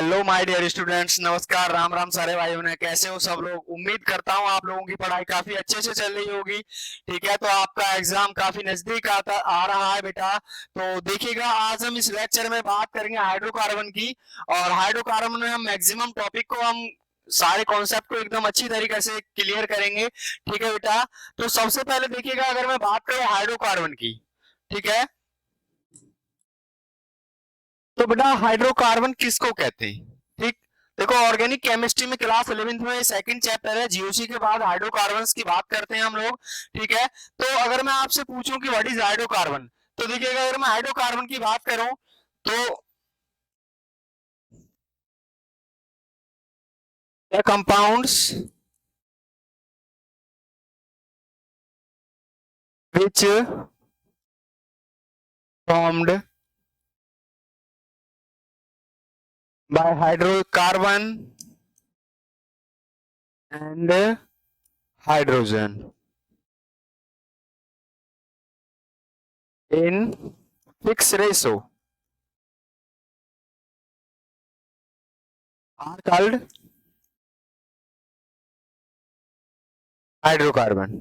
Hello my dear students, नमस्कार, राम राम सारे भाइयों ने। कैसे हो सब लोग? उम्मीद करता हूँ आप लोगों की पढ़ाई काफी अच्छे से चल रही होगी। ठीक है, तो आपका एग्जाम काफी नजदीक आ रहा है बेटा। तो देखिएगा, आज हम इस लेक्चर में बात करेंगे हाइड्रोकार्बन की। और हाइड्रोकार्बन में हम मैक्सिमम टॉपिक को हम सारे कॉन्सेप्ट को एकदम अच्छी तरीके से क्लियर करेंगे। ठीक है बेटा, तो सबसे पहले देखिएगा, अगर मैं बात करूँ हाइड्रोकार्बन की, ठीक है, तो बेटा हाइड्रोकार्बन किसको कहते हैं? ठीक, देखो ऑर्गेनिक केमिस्ट्री में क्लास 11th में सेकंड चैप्टर है, जीओसी के बाद हाइड्रोकार्बन्स की बात करते हैं हम लोग। ठीक है, तो अगर मैं आपसे पूछूं कि व्हाट इज हाइड्रोकार्बन, तो देखिएगा, अगर मैं हाइड्रोकार्बन की बात करूं तो the compounds which formed by hydrocarbon and hydrogen in fixed ratio are called hydrocarbon.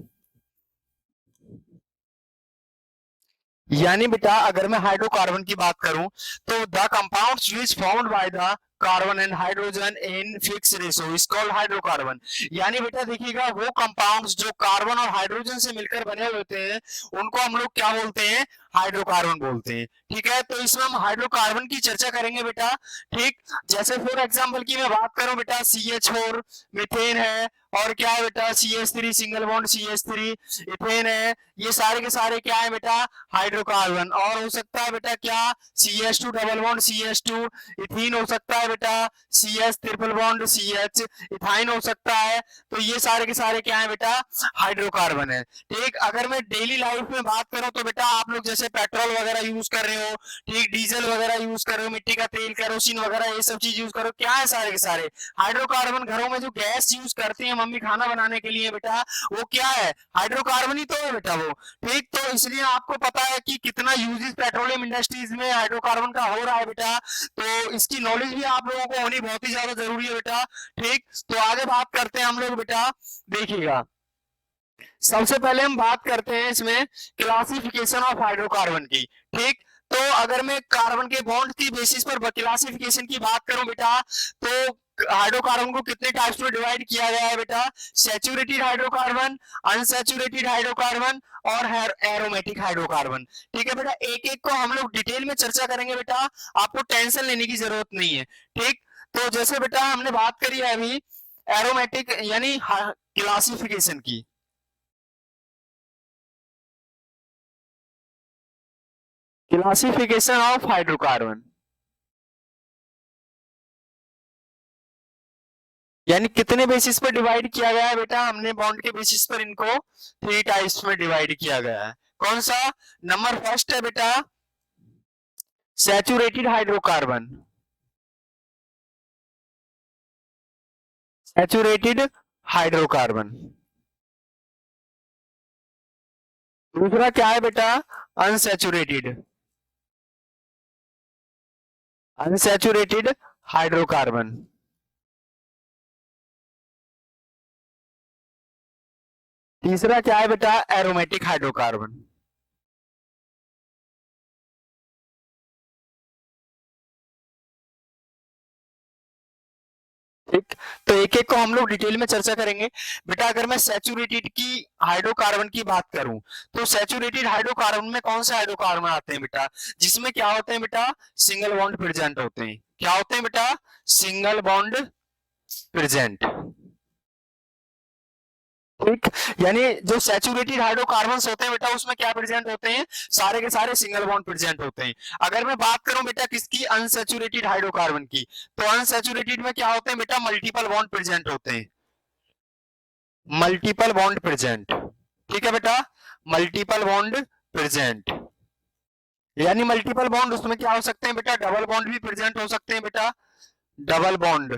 यानी बेटा, अगर मैं हाइड्रोकार्बन की बात करूं तो the compounds which formed by the carbon and hydrogen in fix ratio is called hydrocarbon. यानी बेटा देखिएगा, वो कंपाउंड्स जो कार्बन और हाइड्रोजन से मिलकर बने होते हैं, उनको हम लोग क्या बोलते हैं? हाइड्रोकार्बन बोलते हैं। ठीक है, तो इसमें हम हाइड्रोकार्बन की चर्चा करेंगे बेटा। ठीक, जैसे फॉर एग्जांपल की मैं बात करूं बेटा, CH4 मीथेन है, और क्या है बेटा, CH3 single bond CH3 ethane है। ये सारे के सारे क्या है बेटा? हाइड्रोकार्बन। और हो सकता है बेटा क्या? CH2 double bond CH2 ethene हो सकता है बेटा, CH triple bond CH ethyne हो सकता है। तो ये सारे के सारे क्या है बेटा? हाइड्रोकार्बन है। ठीक, अगर मैं डेली लाइफ में बात करूं तो बेटा, आप लोग जैसे पेट्रोल वगैरह यूज कर रहे हो, ठीक, डीजल वगैरह यूज कर रहे हो, मिट्टी का तेल, केरोसिन वगैरह, ये सब चीज यूज करो, क्या है सारे के सारे हाइड्रोकार्बन। घरों में जो गैस यूज करते हैं मम्मी खाना बनाने के लिए बेटा, वो क्या है? हाइड्रोकार्बन ही तो है बेटा वो। ठीक, तो इसलिए आपको पता है कि कितना यूजेस पेट्रोलियम इंडस्ट्रीज में हाइड्रोकार्बन का हो रहा है बेटा। तो इसकी नॉलेज भी आप लोगों को होनी बहुत ही ज्यादा जरूरी है बेटा। ठीक, तो आगे बात करते हैं हम लोग बेटा। देखिएगा, सबसे पहले हम बात करते हैं इसमें क्लासिफिकेशन ऑफ हाइड्रोकार्बन की। ठीक, तो अगर मैं कार्बन के बॉन्ड की बेसिस पर क्लासिफिकेशन की बात करूं बेटा, तो हाइड्रोकार्बन को कितने टाइप्स में डिवाइड किया गया है बेटा? सैचुरेटेड हाइड्रोकार्बन, अनसैचुरेटेड हाइड्रोकार्बन और एरोमेटिक हाइड्रोकार्बन। ठीक है बेटा, एक एक को हम लोग डिटेल में चर्चा करेंगे बेटा, आपको टेंशन लेने की जरूरत नहीं है। ठीक, तो जैसे बेटा हमने बात करी है अभी एरोमेटिक यानी क्लासिफिकेशन की। क्लासिफिकेशन ऑफ हाइड्रोकार्बन यानी कितने बेसिस पर डिवाइड किया गया है बेटा? हमने बॉन्ड के बेसिस पर इनको 3 टाइप्स में डिवाइड किया गया है। कौन सा? नंबर फर्स्ट है बेटा सैचुरेटेड हाइड्रोकार्बन। Saturated hydrocarbon. दूसरा क्या है बेटा? अनसैचुरेटेड। Unsaturated hydrocarbon. तीसरा क्या है बेटा? Aromatic hydrocarbon. ठीक, तो एक एक को हम लोग डिटेल में चर्चा करेंगे बेटा। अगर मैं सैचुरेटेड की हाइड्रोकार्बन की बात करूं, तो सैचुरेटेड हाइड्रोकार्बन में कौन से हाइड्रोकार्बन आते हैं बेटा? जिसमें क्या होते हैं बेटा? सिंगल बॉन्ड प्रेजेंट होते हैं। क्या होते हैं बेटा? Single bond present. ठीक, यानी जो सैचुरेटेड हाइड्रोकार्बन्स होते हैं बेटा, उसमें क्या प्रेजेंट होते हैं? सारे के सारे सिंगल बॉन्ड प्रेजेंट होते हैं। अगर मैं बात करूं बेटा किसकी? अनसैचुरेटेड हाइड्रोकार्बन की, तो अनसैचुरेटेड में क्या होते हैं बेटा? मल्टीपल बॉन्ड प्रेजेंट होते हैं। Multiple bond present. ठीक है बेटा, मल्टीपल बॉन्ड प्रेजेंट। यानी मल्टीपल बॉन्ड उसमें क्या हो सकते हैं बेटा? डबल बॉन्ड भी प्रेजेंट हो सकते हैं बेटा। डबल बॉन्ड,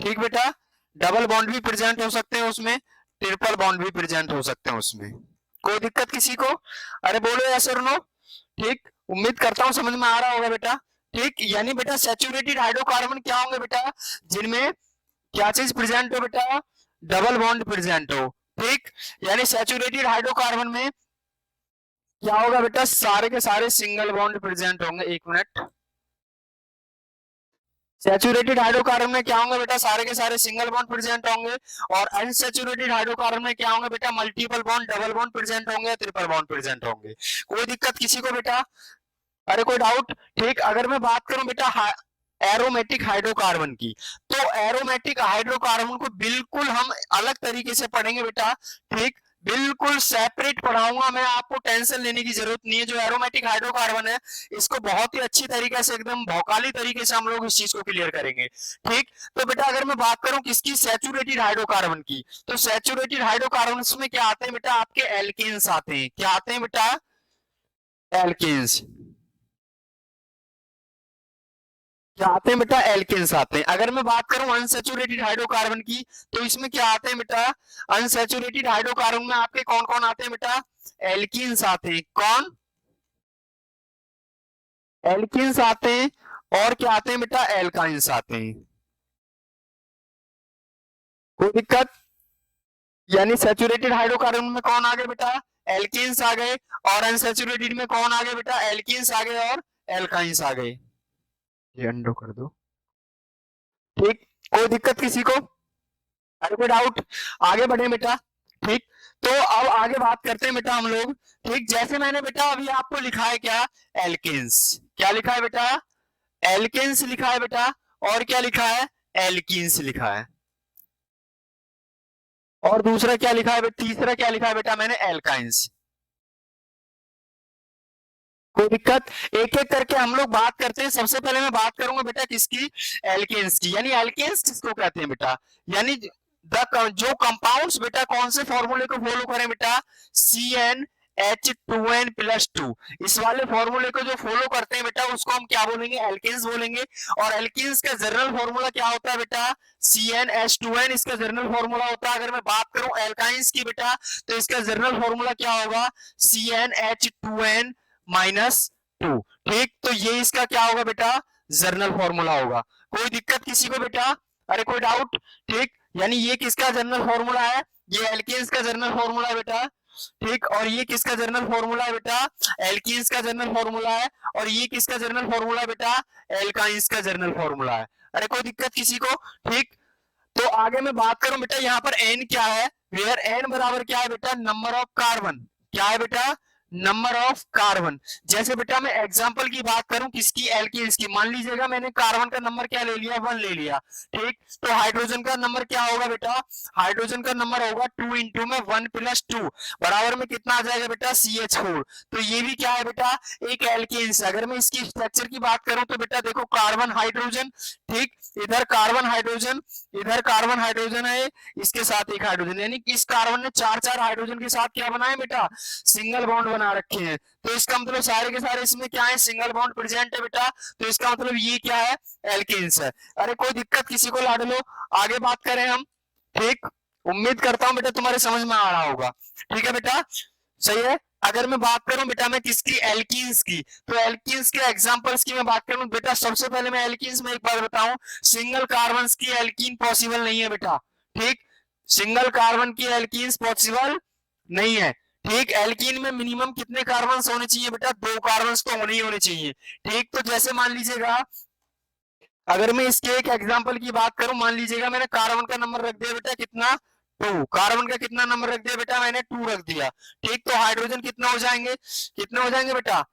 ठीक बेटा, डबल बॉन्ड भी प्रेजेंट हो सकते हैं उसमें। ट्रिपल बॉन्ड भी प्रेजेंट हो सकते हैं उसमें। कोई दिक्कत किसी को? अरे बोलो यस और नो। ठीक, उम्मीद करता हूं समझ में आ रहा होगा बेटा। ठीक, यानी बेटा सैचुरेटेड हाइड्रोकार्बन क्या होंगे बेटा, जिनमें क्या चीज प्रेजेंट हो बेटा, डबल बॉन्ड प्रेजेंट हो। ठीक, यानी सैचुरेटेड हाइड्रोकार्बन में क्या होगा बेटा, सारे के सारे सिंगल बॉन्ड प्रेजेंट होंगे। एक मिनट, सैचुरेटेड हाइड्रोकार्बन में क्या होंगे बेटा, सारे के सारे सिंगल बॉन्ड प्रेजेंट होंगे। और अनसैचुरेटेड हाइड्रोकार्बन में क्या होंगे बेटा, multiple bond, double bond present होंगे या ट्रिपल बॉन्ड प्रेजेंट होंगे। कोई दिक्कत किसी को बेटा, अरे कोई डाउट। ठीक, अगर मैं बात करूं बेटा एरोमेटिक हाइड्रोकार्बन की, तो एरोमेटिक हाइड्रोकार्बन को बिल्कुल हम अलग तरीके से पढ़ेंगे बेटा। ठीक, बिल्कुल सेपरेट पढ़ाऊंगा मैं, आपको टेंशन लेने की जरूरत नहीं है। जो एरोमेटिक हाइड्रोकार्बन है, इसको बहुत ही अच्छी तरीके से, एकदम भौकाली तरीके से हम लोग इस चीज को क्लियर करेंगे। ठीक, तो बेटा अगर मैं बात करूं किसकी, सैचुरेटेड हाइड्रोकार्बन की, तो सैचुरेटेड हाइड्रोकार्बन में क्या आते हैं बेटा, आपके एल्केन्स आते हैं। क्या आते हैं बेटा, एल्केन्स। क्या आते हैं बेटा, एल्केन्स आते हैं। अगर मैं बात करूं अनसैचुरेटेड हाइड्रोकार्बन की, तो इसमें क्या आते हैं बेटा, अनसैचुरेटेड हाइड्रोकार्बन में आपके कौन कौन आते हैं बेटा, एल्कीन्स आते हैं। कौन, एल्कीन्स आते हैं। और क्या आते हैं बेटा, एल्काइंस आते हैं। कोई दिक्कत, यानी सैचुरेटेड हाइड्रोकार्बन में कौन आ गए बेटा, एल्कीन्स आ गए। और अनसैचुरेटेड में कौन आ गए बेटा, एल्कीन्स आ गए और एल्काइंस आ गए। ये अंडो कर दो। ठीक, कोई दिक्कत किसी को, अरे कोई डाउट, आगे बढ़े बेटा। ठीक, तो अब आगे बात करते हैं बेटा हम लोग। ठीक, जैसे मैंने बेटा अभी आपको लिखा है क्या, एल्केन्स। क्या लिखा है बेटा, एल्केन्स लिखा है बेटा। और क्या लिखा है, एल्कीन्स लिखा है। और दूसरा क्या लिखा है बेटा, तीसरा क्या लिखा है बेटा मैंने, एल्काइंस। कोई दिक्कत, एक एक करके हम लोग बात करते हैं। सबसे पहले मैं बात करूंगा बेटा किसकी, एल्केन्स की। यानी एल्केन्स किसको कहते हैं बेटा, यानी जो कंपाउंड्स बेटा कौन से फॉर्मूले को फॉलो करें बेटा, CnH2n+2, इस वाले फॉर्मूले को जो फॉलो करते हैं बेटा, उसको हम क्या बोलेंगे, एल्केन्स बोलेंगे। और एल्केन्स का जनरल फॉर्मूला क्या होता है बेटा, CnH2n, इसका जनरल फॉर्मूला होता है। अगर मैं बात करूं एल्काइंस की बेटा, तो इसका जनरल फॉर्मूला क्या होगा, CnH2n-2। ठीक, तो ये इसका क्या होगा बेटा, जर्नल फॉर्मूला होगा। कोई दिक्कत किसी को बेटा, अरे कोई डाउट। ठीक, यानी ये किसका जर्नल फॉर्मूला है, ये एल्केन्स का जर्नल फॉर्मूला है बेटा। ठीक, और ये किसका जर्नल फॉर्मूला है बेटा, एल्कीन्स का जर्नल फॉर्मूला है। और ये किसका जर्नल फॉर्मूला है बेटा, एल्काइंस का जर्नल फॉर्मूला है। अरे कोई दिक्कत किसी को। ठीक, तो आगे मैं बात करूं बेटा, यहाँ पर एन क्या है, वेयर एन बराबर क्या है बेटा, नंबर ऑफ कार्बन। क्या है बेटा, नंबर ऑफ कार्बन। जैसे बेटा मैं एग्जांपल की बात करूं किसकी, एल्केन्स की, मान लीजिएगा मैंने कार्बन का नंबर क्या ले लिया, 1 ले लिया। ठीक, तो हाइड्रोजन का नंबर क्या होगा बेटा, हाइड्रोजन का नंबर होगा 2 इंटू में 1 + 2 बराबर में कितना आ जाएगा बेटा, CH4। तो ये भी क्या है बेटा, एक एल्केन्स। अगर मैं इसकी स्ट्रक्चर की बात करूं तो बेटा देखो, कार्बन हाइड्रोजन। ठीक, इधर कार्बन हाइड्रोजन, इधर कार्बन हाइड्रोजन है, इसके साथ एक हाइड्रोजन, यानी कि इस कार्बन ने 4 हाइड्रोजन के साथ क्या बनाया बेटा, सिंगल बॉन्ड बना रखे हैं। तो इसका मतलब सारे के सारे इसमें क्या है, सिंगल बॉन्ड प्रेजेंट है बेटा। तो इसका मतलब ये क्या है, एल्केन्स है। अरे कोई दिक्कत किसी को, लाड लो, आगे बात करें हम। ठीक, उम्मीद करता हूं बेटा तुम्हारे समझ में आ रहा होगा। ठीक है बेटा, सही है। अगर मैं बात करूं बेटा मैं किसकी, एल्कीन्स की, तो एल्कीन्स के एग्जांपल्स की मैं बात करूं बेटा, सबसे पहले मैं एल्कीन्स में एक बात बताऊं, सिंगल कार्बन की एल्कीन पॉसिबल नहीं है बेटा। ठीक, सिंगल कार्बन की एल्कीन्स पॉसिबल नहीं है। ठीक, एल्कीन में मिनिमम कितने कार्बन होने चाहिए बेटा, 2 कार्बन तो होने ही होने चाहिए। ठीक, तो जैसे मान लीजिएगा, अगर मैं इसके एक एग्जांपल की बात करूं, मान लीजिएगा मैंने कार्बन का नंबर रख दिया बेटा कितना, 2। कार्बन का कितना नंबर रख दिया बेटा, मैंने 2 रख दिया। ठीक, तो हाइड्रोजन कितना हो जाएंगे, कितने हो जाएंगे बेटा,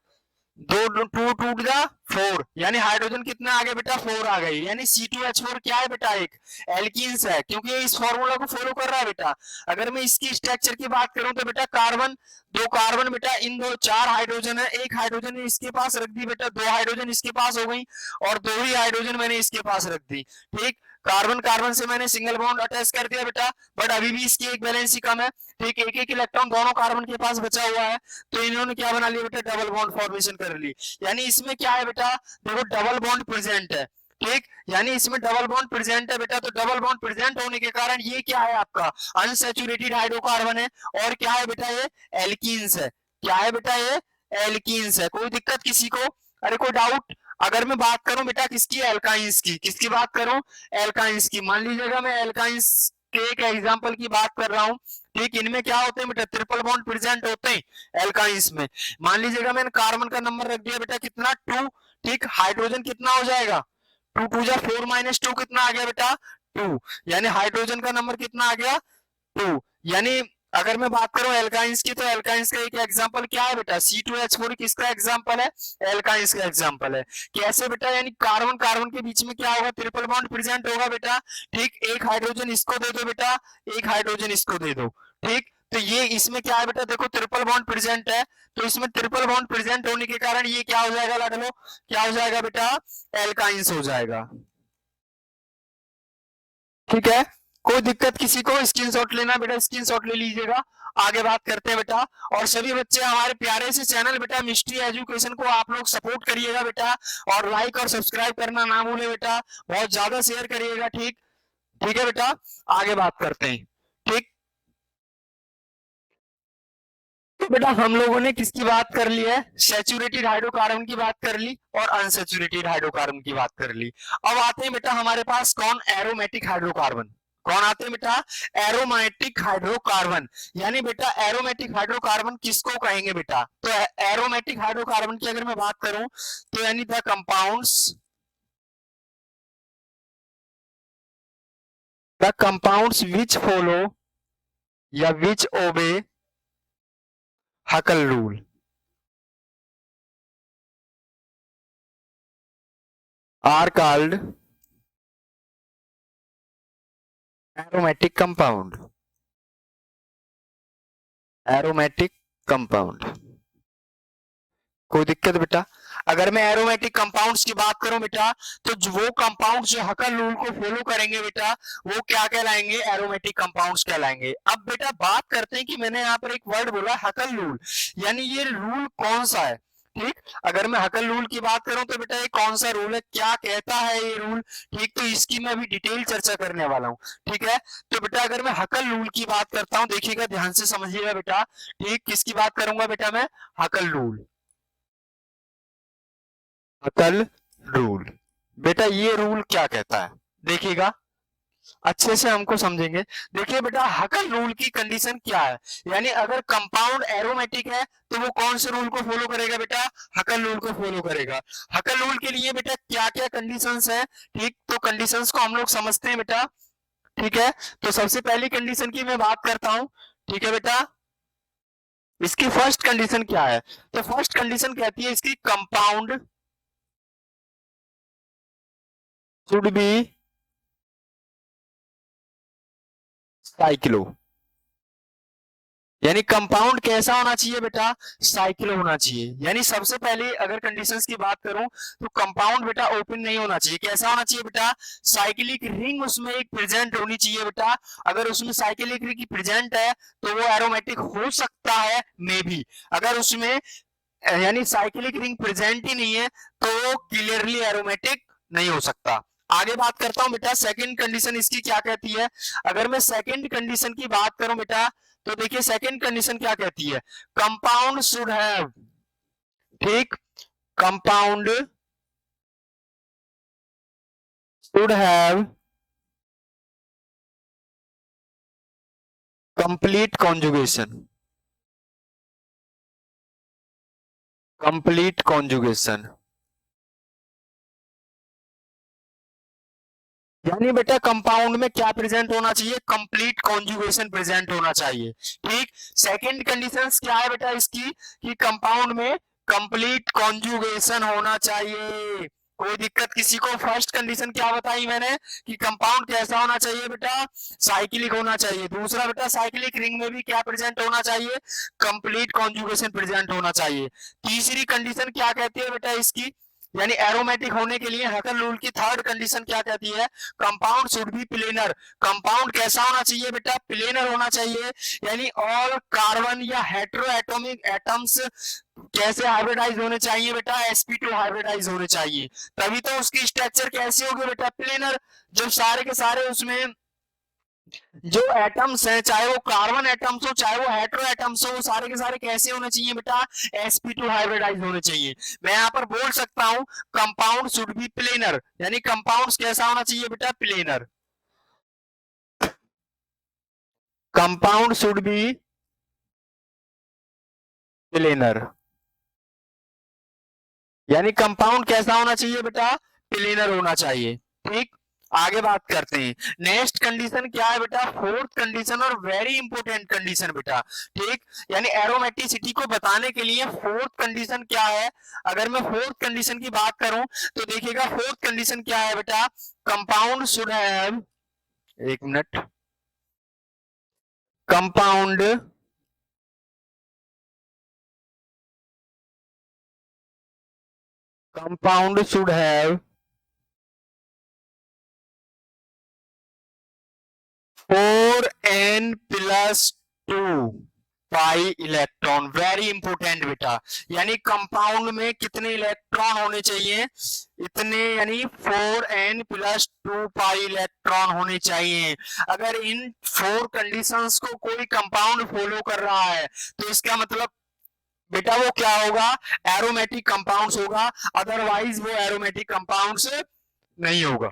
2 2 टूट जा 4, यानी हाइड्रोजन कितना आ गया बेटा, 4 आ गई। यानी C2H4 क्या है बेटा, एक एल्कीन्स है, क्योंकि ये इस फॉर्मूला को फॉलो कर रहा है बेटा। अगर मैं इसकी स्ट्रक्चर की बात करूं तो बेटा कार्बन, 2 कार्बन बेटा, इन दो 4 हाइड्रोजन है, एक हाइड्रोजन इसके पास रख दी बेटा, 2 हाइड्रोजन इसके पास हो गई, और 2 ही हाइड्रोजन मैंने इसके पास रख दी। ठीक, कार्बन कार्बन से मैंने सिंगल बॉन्ड अटैच कर दिया बेटा, बट अभी भी इसकी एक वैलेंसी कम है। ठीक, एक एक इलेक्ट्रॉन दोनों कार्बन के पास बचा हुआ है, तो इन्होंने क्या बना लिया बेटा, डबल बॉन्ड फॉर्मेशन कर ली। यानी इसमें क्या है बेटा, देखो डबल बॉन्ड प्रेजेंट है। ठीक, यानी इसमें डबल बॉन्ड प्रेजेंट है बेटा, तो डबल बॉन्ड प्रेजेंट होने के कारण ये क्या है आपका, अनसैचुरेटेड हाइड्रोकार्बन है। और क्या है बेटा, ये एल्कीन्स है। क्या है बेटा, ये एल्कीन्स है। कोई दिक्कत किसी को, अरे कोई डाउट, अगर मैं बात करूं बेटा किसकी, एल्काइंस की, किसकी बात करूं, एल्काइंस की। मान लीजिएगा मैं एल्काइंस के एक एग्जांपल की बात कर रहा हूं, ठीक, इनमें क्या होते हैं बेटा, ट्रिपल बॉन्ड प्रेजेंट होते हैं एल्काइंस में। मान लीजिएगा मैंने कार्बन का नंबर रख दिया बेटा कितना, 2, ठीक, हाइड्रोजन कितना हो जाएगा, 2 2 जा 4 माइनस 2 कितना आ गया बेटा, 2, यानी हाइड्रोजन का नंबर कितना आ गया, 2। यानी अगर मैं बात करूं एल्काइंस की, तो एल्काइंस का एक एग्जांपल क्या है बेटा, C2H4 किसका एग्जांपल है, एल्काइंस का एग्जांपल है। कैसे बेटा, यानी कार्बन कार्बन के बीच में क्या होगा, ट्रिपल बॉन्ड प्रेजेंट होगा बेटा, ठीक, एक हाइड्रोजन इसको दे दो बेटा, एक हाइड्रोजन इसको दे दो, ठीक, तो ये इसमें क्या है बेटा, देखो ट्रिपल बॉन्ड प्रेजेंट है, तो इसमें ट्रिपल बॉन्ड प्रेजेंट होने के कारण ये क्या हो जाएगा लाडलो, क्या हो जाएगा बेटा, एल्काइंस हो जाएगा। ठीक है, कोई दिक्कत किसी को, स्क्रीनशॉट लेना बेटा, स्क्रीनशॉट ले लीजिएगा। आगे बात करते हैं बेटा, और सभी बच्चे हमारे प्यारे से चैनल बेटा मिस्ट्री एजुकेशन को आप लोग सपोर्ट करिएगा बेटा, और लाइक और सब्सक्राइब करना ना भूले बेटा, बहुत ज्यादा शेयर करिएगा, ठीक, ठीक है बेटा। आगे बात करते हैं, ठीक, तो बेटा हम लोगों ने किसकी बात कर ली है, सैचुरेटेड हाइड्रोकार्बन की बात कर ली और अनसैचुरेटेड हाइड्रोकार्बन की बात कर ली। अब आते हैं बेटा हमारे पास कौन, एरोमेटिक हाइड्रोकार्बन। कौन आते हैं बेटा, एरोमेटिक हाइड्रोकार्बन। यानी बेटा एरोमेटिक हाइड्रोकार्बन किसको कहेंगे बेटा, तो एरोमेटिक हाइड्रोकार्बन की अगर मैं बात करूं, तो यानी द कंपाउंड्स विच फॉलो या which obey Huckel rule are called aromatic compound, aromatic compound. कोई दिक्कत बेटा, अगर मैं एरोमेटिक कंपाउंड्स की बात करूं बेटा, तो वो कंपाउंड्स जो हकल रूल को फॉलो करेंगे बेटा, वो क्या कहलाएंगे, एरोमेटिक कंपाउंड्स कहलाएंगे। अब बेटा बात करते हैं कि मैंने यहाँ पर एक वर्ड बोला हकल रूल, यानी ये रूल कौन सा है, ठीक, अगर मैं हकल रूल की बात करूं तो बेटा ये कौन सा रूल है, क्या कहता है ये रूल, ठीक, तो इसकी मैं अभी डिटेल चर्चा करने वाला हूं, ठीक है। तो बेटा अगर मैं हकल रूल की बात करता हूं, देखिएगा ध्यान से समझिएगा बेटा, ठीक, किसकी बात करूंगा बेटा मैं, हकल रूल, हकल रूल। बेटा ये रूल क्या कहता है, देखिएगा अच्छे से हमको समझेंगे। देखिए बेटा हकल रूल की कंडीशन क्या है, यानी अगर कंपाउंड एरोमेटिक है तो वो कौन से रूल को फॉलो करेगा बेटा, हकल रूल को फॉलो करेगा। हकल रूल के लिए बेटा क्या क्या कंडीशंस है, ठीक, तो कंडीशंस को हम लोग समझते हैं बेटा, ठीक है। तो सबसे पहली कंडीशन की मैं बात करता हूं, ठीक है बेटा, इसकी फर्स्ट कंडीशन क्या है, तो फर्स्ट कंडीशन कहती है इसकी कंपाउंड शुड बी साइक्लो, यानी कंपाउंड कैसा होना चाहिए बेटा, साइक्लो होना चाहिए। यानी सबसे पहले अगर कंडीशंस की बात करूं, तो कंपाउंड बेटा ओपन नहीं होना चाहिए, कैसा होना चाहिए बेटा, साइक्लिक रिंग उसमें एक प्रेजेंट होनी चाहिए बेटा। अगर उसमें साइक्लिक रिंग प्रेजेंट है तो वो एरोमेटिक हो सकता है, मे बी। अगर उसमें यानी साइक्लिक रिंग प्रेजेंट ही नहीं है तो वो क्लियरली एरोमेटिक नहीं हो सकता। आगे बात करता हूं बेटा, सेकंड कंडीशन इसकी क्या कहती है। अगर मैं सेकंड कंडीशन की बात करूं बेटा, तो देखिए सेकंड कंडीशन क्या कहती है, कंपाउंड शुड हैव, ठीक, compound should have complete conjugation, complete conjugation. यानी बेटा कंपाउंड में क्या प्रेजेंट होना चाहिए, कंप्लीट कॉन्जुगेशन प्रेजेंट होना चाहिए, ठीक। सेकंड कंडीशन क्या है बेटा इसकी, कि कंपाउंड में कंप्लीट कॉन्जुगेशन होना चाहिए। कोई दिक्कत किसी को, फर्स्ट कंडीशन क्या बताई मैंने, कि कंपाउंड कैसा होना चाहिए बेटा, साइक्लिक होना चाहिए। दूसरा बेटा साइक्लिक रिंग में भी क्या प्रेजेंट होना चाहिए, कंप्लीट कॉन्जुगेशन प्रेजेंट होना चाहिए। तीसरी कंडीशन क्या कहती है बेटा इसकी, यानी एरोमेटिक होने के लिए हकल रूल की थर्ड कंडीशन क्या कहती है, compound should be planar. Compound कैसा होना चाहिए बेटा, प्लेनर होना चाहिए। यानी ऑल कार्बन या हेटेरो एटॉमिक एटम्स कैसे हाइब्रिडाइज होने चाहिए बेटा, sp2 हाइब्रिडाइज होने चाहिए, तभी तो उसकी स्ट्रक्चर कैसी होगी बेटा, प्लेनर। जब सारे के सारे उसमें जो एटम्स हैं, चाहे वो कार्बन एटम्स हो चाहे वो हेटेरो एटम्स हो, वो सारे के सारे कैसे होने चाहिए बेटा, sp2 हाइब्रिडाइज होने चाहिए। मैं यहाँ पर बोल सकता हूँ कंपाउंड शुड बी प्लेनर, यानी कंपाउंड कैसा होना चाहिए बेटा, planar. Compound should be planar, यानी कंपाउंड कैसा होना चाहिए बेटा, प्लेनर होना चाहिए। ठीक, आगे बात करते हैं। नेक्स्ट कंडीशन क्या है बेटा, फोर्थ कंडीशन और वेरी इंपॉर्टेंट कंडीशन बेटा। ठीक, यानी एरोमेटिसिटी को बताने के लिए फोर्थ कंडीशन क्या है। अगर मैं फोर्थ कंडीशन की बात करूं तो देखिएगा फोर्थ कंडीशन क्या है बेटा, कंपाउंड शुड हैव, एक minute, compound compound should have 4n+2 pi electron, very important बेटा। यानी कंपाउंड में कितने इलेक्ट्रॉन होने चाहिए, इतने, यानी 4n+2 पाई इलेक्ट्रॉन होने चाहिए। अगर इन 4 कंडीशंस को कोई कंपाउंड फॉलो कर रहा है तो इसका मतलब बेटा वो क्या होगा, एरोमेटिक कंपाउंड्स होगा, अदरवाइज वो एरोमेटिक कंपाउंड्स नहीं होगा।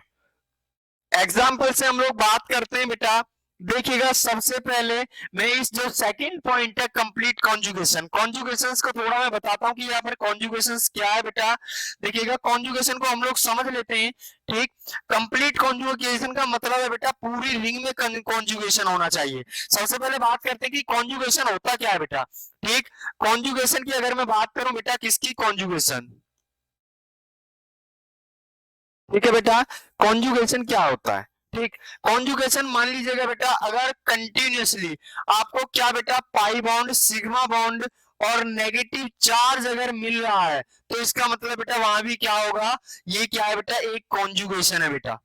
एग्जाम्पल से हम लोग बात करते हैं बेटा। देखिएगा सबसे पहले मैं इस जो सेकंड पॉइंट है कंप्लीट कॉन्जुगेशन, कॉन्जुगेशंस को थोड़ा मैं बताता हूं कि यहाँ पर कॉन्जुगेशंस क्या है बेटा। देखिएगा कॉन्जुगेशन को हम लोग समझ लेते हैं। ठीक, कंप्लीट कॉन्जुगेशन का मतलब है बेटा पूरी रिंग में कॉन्जुगेशन होना चाहिए। सबसे पहले बात करते हैं कि कॉन्जुगेशन होता क्या है बेटा। ठीक, कॉन्जुगेशन की अगर मैं बात करूं बेटा, किसकी कॉन्जुगेशन, ठीक है बेटा, कॉन्जुगेशन क्या होता है। ठीक, कॉन्जुगेशन मान लीजिएगा बेटा, अगर कंटिन्यूअसली आपको क्या बेटा, पाई बॉन्ड, सिग्मा बॉन्ड और नेगेटिव चार्ज अगर मिल रहा है तो इसका मतलब बेटा वहां भी क्या होगा, ये क्या है बेटा, एक कॉन्जुगेशन है बेटा।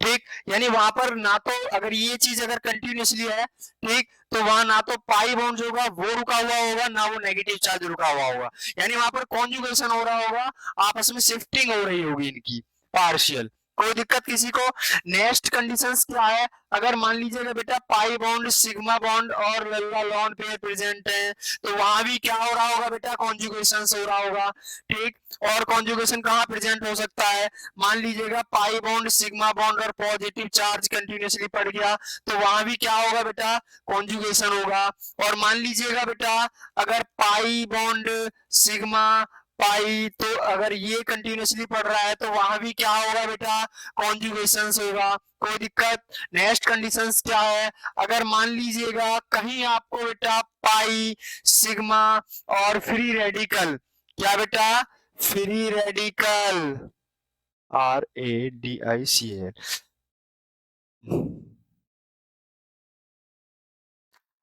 ठीक, यानी वहां पर ना तो अगर ये चीज अगर कंटिन्यूअसली है, ठीक, तो वहां ना तो पाई बॉन्ड होगा वो रुका हुआ होगा, ना वो नेगेटिव चार्ज रुका हुआ होगा, यानी वहां पर कॉन्जुगेशन हो रहा होगा, आपस में शिफ्टिंग हो रही होगी इनकी पार्शियल। कोई दिक्कत किसी को। नेक्स्ट कंडीशंस क्या है, अगर मान लीजिएगा बेटा पाई बॉन्ड, सिग्मा बॉन्ड और लल्ला लॉन पेयर प्रेजेंट है तो वहां भी क्या हो रहा होगा बेटा, कॉन्जुगेशन हो रहा होगा। ठीक, और कॉन्जुगेशन कहाँ प्रेजेंट हो सकता है, मान लीजिएगा पाई बॉन्ड, सिग्मा बॉन्ड और पॉजिटिव चार्ज कंटिन्यूसली पड़ गया तो वहां भी क्या होगा बेटा, कॉन्जुगेशन होगा। और मान लीजिएगा बेटा अगर पाई बॉन्ड, सिग्मा, पाई, तो अगर ये कंटिन्यूसली पढ़ रहा है तो वहां भी क्या होगा बेटा, कॉन्जुगेशंस होगा। कोई दिक्कत। नेक्स्ट कंडीशंस क्या है, अगर मान लीजिएगा कहीं आपको बेटा पाई, सिग्मा और फ्री रेडिकल, क्या बेटा, फ्री रेडिकल, RADICAL,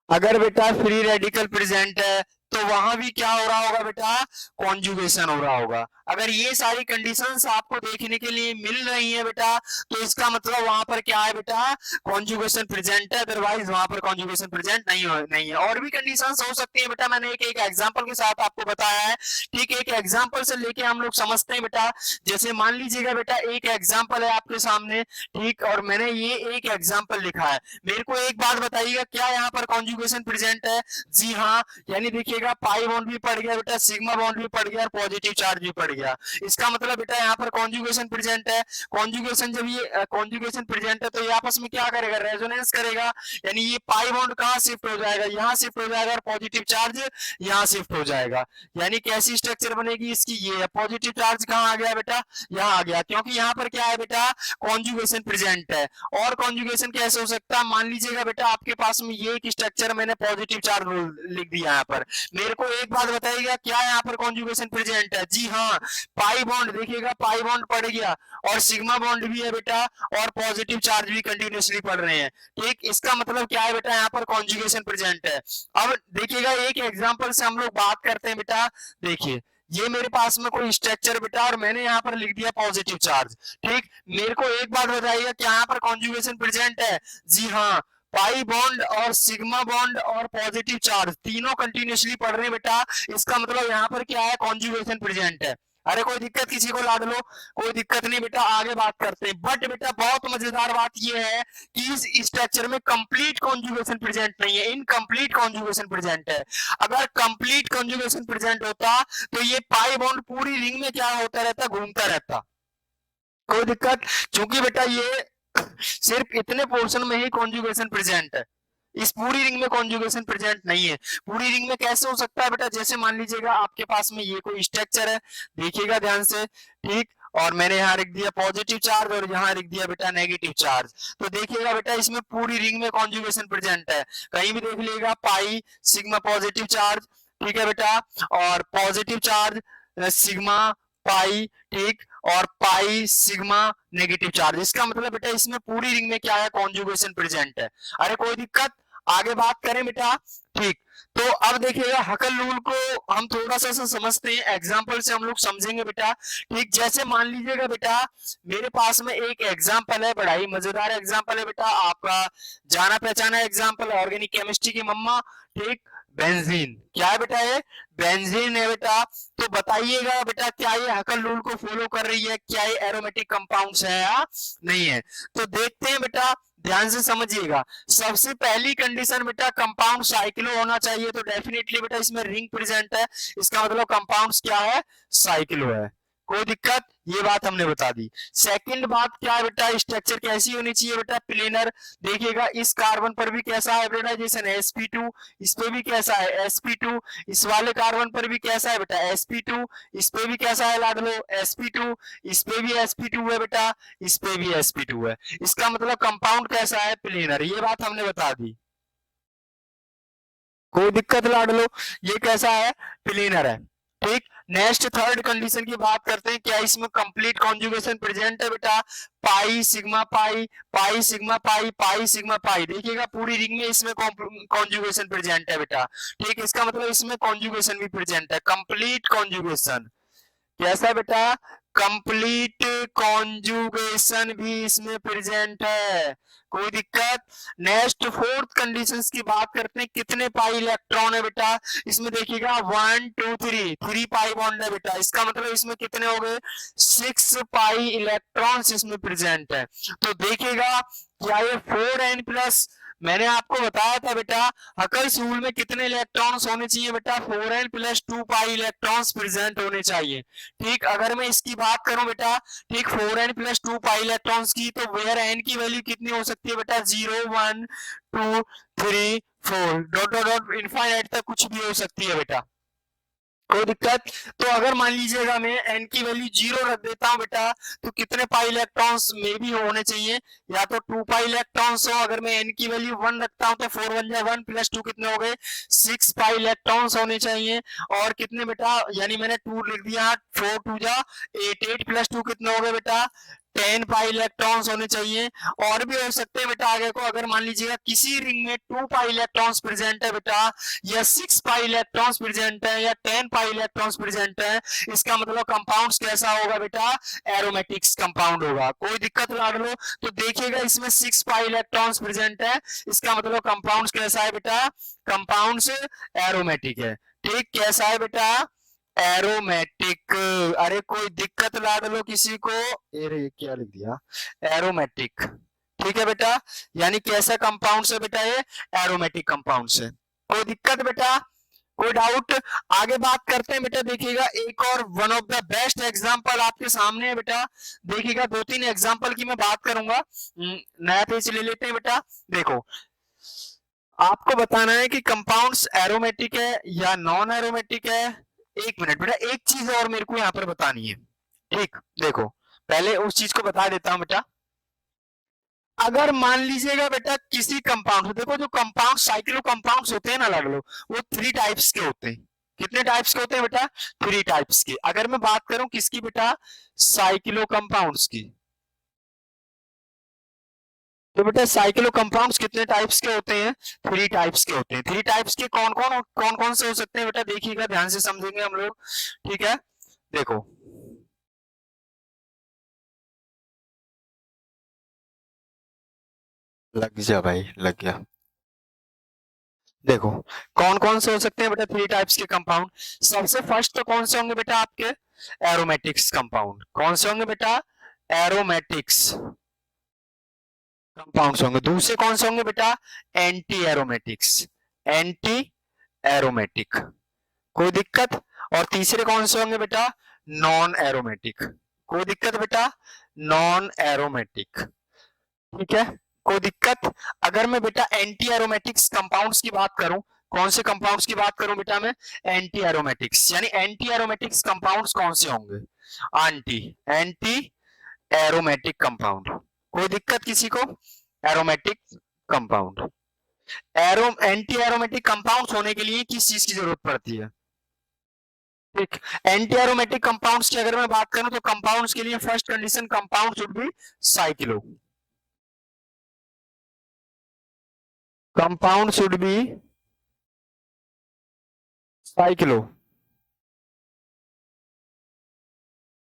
अगर बेटा फ्री रेडिकल प्रेजेंट है तो वहां भी क्या हो रहा होगा बेटा, कॉन्जुगेशन हो रहा होगा। अगर ये सारी कंडीशंस आपको देखने के लिए मिल रही है बेटा तो इसका मतलब वहां पर क्या है बेटा, कॉन्जुगेशन प्रेजेंट है, अदरवाइज वहां पर कॉन्जुगेशन प्रेजेंट नहीं है। और भी कंडीशंस हो सकती है बेटा, मैंने एक एग्जांपल के साथ आपको बताया है। ठीक, एक एग्जांपल से लेके हम लोग समझते हैं बेटा। जैसे मान लीजिएगा बेटा एक एग्जांपल है आपके सामने, ठीक, और मैंने ये एक एग्जांपल लिखा है। मेरे को एक बात बताइएगा, क्या यहाँ पर कॉन्जुगेशन प्रेजेंट है, जी हाँ, यानी देखिएगा पाई बॉन्ड भी पड़ गया बेटा, सिग्मा बॉन्ड भी पड़ गया और पॉजिटिव चार्ज भी पड़ गया। इसका मतलब बेटा यहाँ पर कॉन्जुगेशन प्रेजेंट है। कॉन्जुगेशन जब ये कॉन्जुगेशन प्रेजेंट है तो ये आपस में क्या करेगा, रेजोनेंस करेगा, यानी ये पाई बॉन्ड कहाँ शिफ्ट हो जाएगा, यहाँ शिफ्ट हो जाएगा और पॉजिटिव चार्ज यहाँ शिफ्ट हो जाएगा। यानी कैसी स्ट्रक्चर बनेगी इसकी, ये है, पॉजिटिव चार्ज कहाँ आ गया बेटा, यहाँ आ गया, क्योंकि यहाँ पर क्या है बेटा, कॉन्जुगेशन प्रेजेंट है। और कॉन्जुगेशन कैसे हो सकता है, मान लीजिएगा बेटा आपके पास में ये एक स्ट्रक्चर, मैंने पॉजिटिव चार्ज लिख दिया यहाँ पर। मेरे को एक बात बताइएगा, क्या यहाँ पर कॉन्जुगेशन प्रेजेंट है, जी हाँ, पाई बॉन्ड, देखिएगा पाई बॉन्ड पड़ गया और सिग्मा बॉन्ड भी है बेटा और पॉजिटिव चार्ज भी कंटिन्यूसली पड़ रहे हैं। ठीक, इसका मतलब क्या है बेटा, यहाँ पर कॉन्जुगेशन प्रेजेंट है। अब देखिएगा एक एग्जांपल से हम लोग बात करते हैं बेटा। देखिए ये मेरे पास में कोई स्ट्रक्चर बेटा और मैंने यहाँ पर लिख दिया पॉजिटिव चार्ज। ठीक, मेरे को एक बात बताइएगा, क्या यहाँ पर कॉन्जुगेशन प्रेजेंट है, जी हाँ, पाई बॉन्ड और सिग्मा बॉन्ड और पॉजिटिव चार्ज तीनों कंटिन्यूसली पढ़ रहे हैं बेटा। इसका मतलब यहाँ पर क्या है, कॉन्जुगेशन प्रेजेंट है। अरे कोई दिक्कत किसी को लाद लो, कोई दिक्कत नहीं बेटा, आगे बात करते हैं। बट बेटा बहुत मजेदार बात ये है कि इस स्ट्रक्चर में कंप्लीट कॉन्जुगेशन प्रेजेंट नहीं है, इनकम्प्लीट कॉन्जुगेशन प्रेजेंट है। अगर कंप्लीट कॉन्जुगेशन प्रेजेंट होता तो ये पाई बॉन्ड पूरी रिंग में क्या होता रहता, घूमता रहता, कोई दिक्कत। क्योंकि बेटा ये सिर्फ इतने पोर्शन में ही कॉन्जुगेशन प्रेजेंट है, इस पूरी रिंग में कॉन्जुगेशन प्रेजेंट नहीं है। पूरी रिंग में कैसे हो सकता है बेटा, जैसे मान लीजिएगा आपके पास में ये कोई स्ट्रक्चर है, देखिएगा ध्यान से, ठीक, और मैंने यहाँ लिख दिया पॉजिटिव चार्ज और यहाँ लिख दिया बेटा नेगेटिव चार्ज। तो देखिएगा बेटा इसमें पूरी रिंग में कॉन्जुगेशन प्रेजेंट है, कहीं भी देख लीजिएगा पाई सिग्मा पॉजिटिव चार्ज, ठीक है बेटा, और पॉजिटिव चार्ज सिग्मा पाई, ठीक, और पाई सिग्मा नेगेटिव चार्ज। इसका मतलब बेटा इसमें पूरी रिंग में क्या है, कॉन्जुगेशन प्रेजेंट है। अरे कोई दिक्कत, आगे बात करें बेटा, ठीक। तो अब देखिएगा हकल रूल को हम थोड़ा सा समझते हैं, एग्जांपल से हम लोग समझेंगे बेटा, ठीक। जैसे मान लीजिएगा बेटा मेरे पास में एक एग्जांपल है, बड़ा ही मजेदार एग्जांपल है बेटा, आपका जाना पहचाना एग्जांपल, ऑर्गेनिक केमिस्ट्री की मम्मा, ठीक, बेंजीन। क्या है बेटा ये, बेंजीन है बेटा। तो बताइएगा बेटा क्या ये हकल रूल को फॉलो कर रही है, क्या ये एरोमेटिक कंपाउंड्स है या नहीं है। तो देखते हैं बेटा, ध्यान से समझिएगा। सबसे पहली कंडीशन बेटा कंपाउंड साइक्लो होना चाहिए, तो डेफिनेटली बेटा इसमें रिंग प्रेजेंट है, इसका मतलब कंपाउंड्स क्या है, साइक्लो है, कोई दिक्कत, ये बात हमने बता दी। सेकंड बात क्या है बेटा, स्ट्रक्चर कैसी होनी चाहिए बेटा, प्लेनर। देखिएगा इस कार्बन पर भी कैसा हाइब्रिडाइजेशन है, sp2, इस पे भी कैसा है sp2, इस वाले कार्बन पर भी कैसा है बेटा sp2, इस पे भी कैसा है लाड लो sp2, इस पे भी sp2 है बेटा, इस पे भी sp2 है। इसका मतलब कंपाउंड कैसा है, प्लेनर, ये बात हमने बता दी, कोई दिक्कत लाड लो, ये कैसा है, प्लेनर है, ठीक। नेक्स्ट थर्ड कंडीशन की बात करते हैं, क्या इसमें कंप्लीट कॉन्जुगेशन प्रेजेंट है बेटा, pi sigma pi, pi sigma pi, pi sigma pi. देखिएगा पूरी रिंग में इसमें कॉन्जुगेशन प्रेजेंट है बेटा, ठीक। इसका मतलब इसमें कॉन्जुगेशन भी प्रेजेंट है, कंप्लीट कॉन्जुगेशन, कैसा बेटा, कंप्लीट कॉन्जुगेशन भी इसमें प्रेजेंट है, कोई दिक्कत। नेक्स्ट फोर्थ कंडीशंस की बात करते हैं, कितने पाई इलेक्ट्रॉन है बेटा, इसमें देखिएगा 1 2 3, 3 पाई बॉन्ड है बेटा, इसका मतलब इसमें कितने हो गए, 6 पाई इलेक्ट्रॉन्स इसमें प्रेजेंट है। तो देखिएगा क्या ये 4n प्लस, मैंने आपको बताया था बेटा हकल्स रूल में कितने इलेक्ट्रॉन्स होने चाहिए बेटा, 4n plus 2 pi electrons present होने चाहिए, ठीक। अगर मैं इसकी बात करूं बेटा, ठीक, 4n प्लस 2 पाई इलेक्ट्रॉन्स की, तो वेयर n की वैल्यू कितनी हो सकती है बेटा, 0 1 2 3 4 डॉट डॉट डॉट इनफाइनाइट तक कुछ भी हो सकती है बेटा, कोई दिक्कत। तो अगर मान लीजिएगा मैं n की वैल्यू 0 रख देता हूं बेटा, तो कितने पाई इलेक्ट्रॉन्स में भी होने चाहिए, या तो 2 पाई इलेक्ट्रॉन्स हो। अगर मैं n की वैल्यू 1 रखता हूं तो 4 1 1 प्लस 2 कितने हो गए, 6 पाई इलेक्ट्रॉन्स होने चाहिए। और कितने बेटा, यानी मैंने 2 लिख दिया, 4 2 जा 8, 8 प्लस 2 कितने हो गए बेटा, 10 पाई इलेक्ट्रॉन्स होने चाहिए। और भी हो सकते हैं बेटा आगे को, अगर मान लीजिएगा किसी रिंग में 2 पाई इलेक्ट्रॉन्स प्रेजेंट है बेटा, या 6 पाई इलेक्ट्रॉन्स प्रेजेंट है, या 10 पाई इलेक्ट्रॉन्स प्रेजेंट है, इसका मतलब कंपाउंड्स कैसा होगा बेटा, एरोमेटिक्स कंपाउंड होगा, कोई दिक्कत ना लो। तो देखिएगा इसमें 6 पाई इलेक्ट्रॉन्स प्रेजेंट है, इसका मतलब कंपाउंड्स कैसा है बेटा, कंपाउंड्स एरोमेटिक है, ठीक। कैसा है बेटा, एरोमेटिक। अरे कोई दिक्कत ला लो किसी को, अरे क्या लिख दिया, एरोमेटिक, ठीक है बेटा। यानी कैसा कंपाउंड है बेटा, ये एरोमेटिक कंपाउंड है, कोई दिक्कत बेटा, कोई डाउट। आगे बात करते हैं बेटा, देखिएगा एक और one of the best example आपके सामने है बेटा, देखिएगा 2-3 एग्जांपल की मैं बात करूंगा। नया पेज ले लेते हैं बेटा। देखो आपको बताना है कि कंपाउंड्स एरोमेटिक है या नॉन एरोमेटिक है। एक मिनट बेटा, एक चीज और मेरे को यहाँ पर बतानी है, ठीक। देखो पहले उस चीज को बता देता हूं बेटा। अगर मान लीजिएगा बेटा किसी कंपाउंड, देखो जो कंपाउंड साइक्लो कंपाउंड्स होते हैं ना अलग अलग, वो 3 टाइप्स के होते हैं। कितने टाइप्स के होते हैं बेटा, 3 टाइप्स के। अगर मैं बात करूं किसकी बेटा, साइक्लो कंपाउंड्स की, तो बेटा साइक्लो कंपाउंड्स कितने टाइप्स के होते हैं, 3 टाइप्स के होते हैं। 3 टाइप्स के कौन कौन से हो सकते हैं बेटा, देखिएगा ध्यान से समझेंगे हम लोग, ठीक है। देखो लग जा भाई, लग गया। देखो कौन कौन से हो सकते हैं बेटा 3 टाइप्स के कंपाउंड। सबसे फर्स्ट तो कौन से होंगे बेटा आपके, एरोमेटिक्स कंपाउंड। कौन से होंगे बेटा? एरोमेटिक्स कंपाउंड्स होंगे। दूसरे कौन से होंगे बेटा? एंटी एरोमेटिक्स, एंटी एरोमेटिक, कोई दिक्कत? और तीसरे कौन से होंगे बेटा? नॉन एरोमेटिक, कोई दिक्कत बेटा? नॉन एरोमेटिक, ठीक है, कोई दिक्कत? अगर मैं बेटा एंटी एरोमेटिक्स कंपाउंड्स की बात करूं, कौन से कंपाउंड्स की बात करूं बेटा मैं? एंटी एरोमेटिक्स, यानी एंटी एरोमेटिक्स कंपाउंड्स कौन से होंगे? एंटी एंटी एरोमेटिक कंपाउंड, कोई दिक्कत किसी को? Aromatic compound, anti aromatic compounds होने के लिए किस चीज की जरूरत पड़ती है? ठीक, एंटी एरोमेटिक कंपाउंड्स की अगर मैं बात करूं तो कंपाउंड्स के लिए first condition, compound should be cyclo, compound should be cyclo,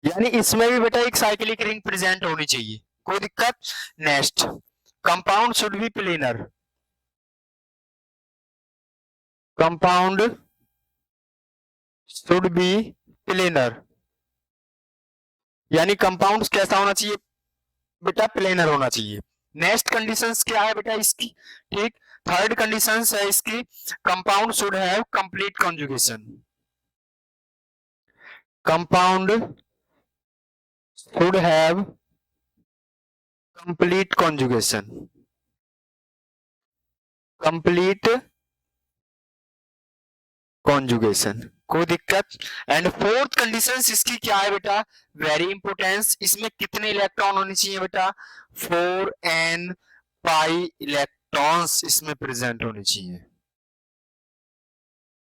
यानी इसमें भी बेटा एक साइक्लिक रिंग प्रेजेंट होनी चाहिए, कोई दिक्कत? Next, compound should be planar, compound should be planar, यानी कंपाउंड कैसा होना चाहिए बेटा? प्लेनर होना चाहिए। नेक्स्ट कंडीशंस क्या है बेटा इसकी? ठीक, थर्ड कंडीशंस है इसकी, compound should have complete conjugation, compound should have complete conjugation, complete conjugation, कोई दिक्कत? एंड फोर्थ कंडीशन इसकी क्या है बेटा? वेरी इंपोर्टेंस, इसमें कितने इलेक्ट्रॉन होने चाहिए बेटा? 4n पाई इलेक्ट्रॉन्स इसमें प्रेजेंट होने चाहिए।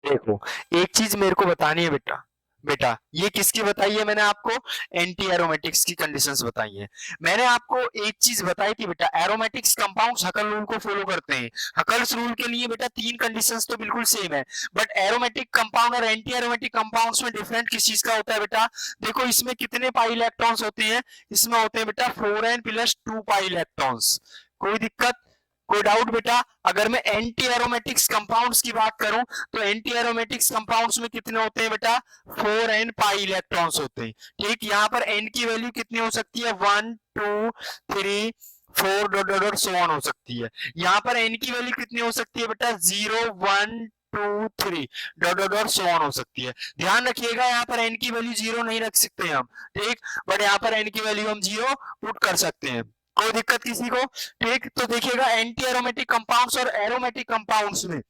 देखो, एक चीज मेरे को बतानी है बेटा, बेटा ये किसकी बताई है मैंने आपको? एंटी एरोमेटिक्स की कंडीशंस बताई है। मैंने आपको एक चीज बताई थी बेटा, एरोमेटिक्स कंपाउंड्स हकल रूल को फॉलो करते हैं। हकल्स रूल के लिए बेटा तीन कंडीशंस तो बिल्कुल सेम है, बट एरोमेटिक कंपाउंड और एंटी एरोमेटिक कंपाउंड्स में डिफरेंट किस चीज का होता है बेटा? देखो इसमें कितने पाई इलेक्ट्रॉन्स होते हैं? इसमें होते हैं बेटा 4n प्लस 2 पाई इलेक्ट्रॉन्स, कोई दिक्कत? कोई डाउट बेटा? अगर मैं एंटी एरोमेटिक्स कंपाउंड्स की बात करूं तो एंटी एरोमेटिक्स कंपाउंड्स में कितने होते हैं बेटा? 4n पाई इलेक्ट्रॉन्स होते हैं। ठीक, यहाँ पर n की वैल्यू कितनी हो सकती है? 1 2 3 4 dot dot dot so on हो सकती है। यहाँ पर n की वैल्यू कितनी हो सकती है बेटा? 0 1 2 3 dot dot dot so on हो सकती है। ध्यान रखिएगा यहाँ पर n की वैल्यू 0 नहीं रख सकते हम, ठीक, बट यहाँ पर n की वैल्यू हम 0 पुट कर सकते हैं, कोई दिक्कत किसी को? ठीक, तो देखिएगा एंटी एरोमेटिक कंपाउंड्स और एरोमेटिक कंपाउंड्स में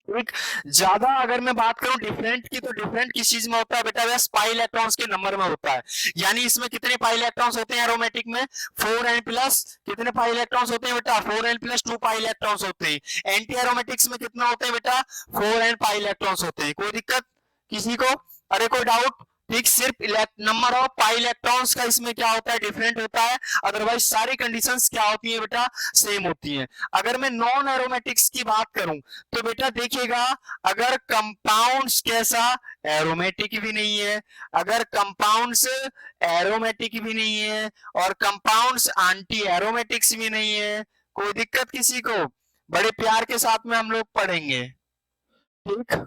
एक ज्यादा अगर मैं बात करूं डिफरेंट की, तो डिफरेंट किस चीज में होता है बेटा? बस पाई इलेक्ट्रॉन्स के नंबर में होता है। यानी इसमें कितने पाई इलेक्ट्रॉन्स होते हैं एरोमेटिक में? 4n प्लस कितने पाई इलेक्ट्रॉन्स होते हैं बेटा? 4n प्लस 2 पाई इलेक्ट्रॉन्स होते हैं। एंटी एरोमेटिक्स में कितना होते हैं बेटा? 4n पाई इलेक्ट्रॉन्स होते हैं, कोई दिक्कत किसी को? अरे कोई डाउट? ठीक, सिर्फ नंबर ऑफ पाई इलेक्ट्रॉन्स का इसमें क्या होता है? डिफरेंट होता है, अदरवाइज सारी कंडीशंस क्या होती है बेटा? सेम होती है। अगर मैं नॉन एरोमेटिक्स की बात करूं तो बेटा देखिएगा, अगर कंपाउंड्स कैसा? एरोमेटिक भी नहीं है, अगर कंपाउंड्स एरोमेटिक भी नहीं है और कंपाउंड्स एंटी एरोमेटिक्स भी नहीं है, कोई दिक्कत किसी को? बड़े प्यार के साथ में हम लोग पढ़ेंगे, ठीक।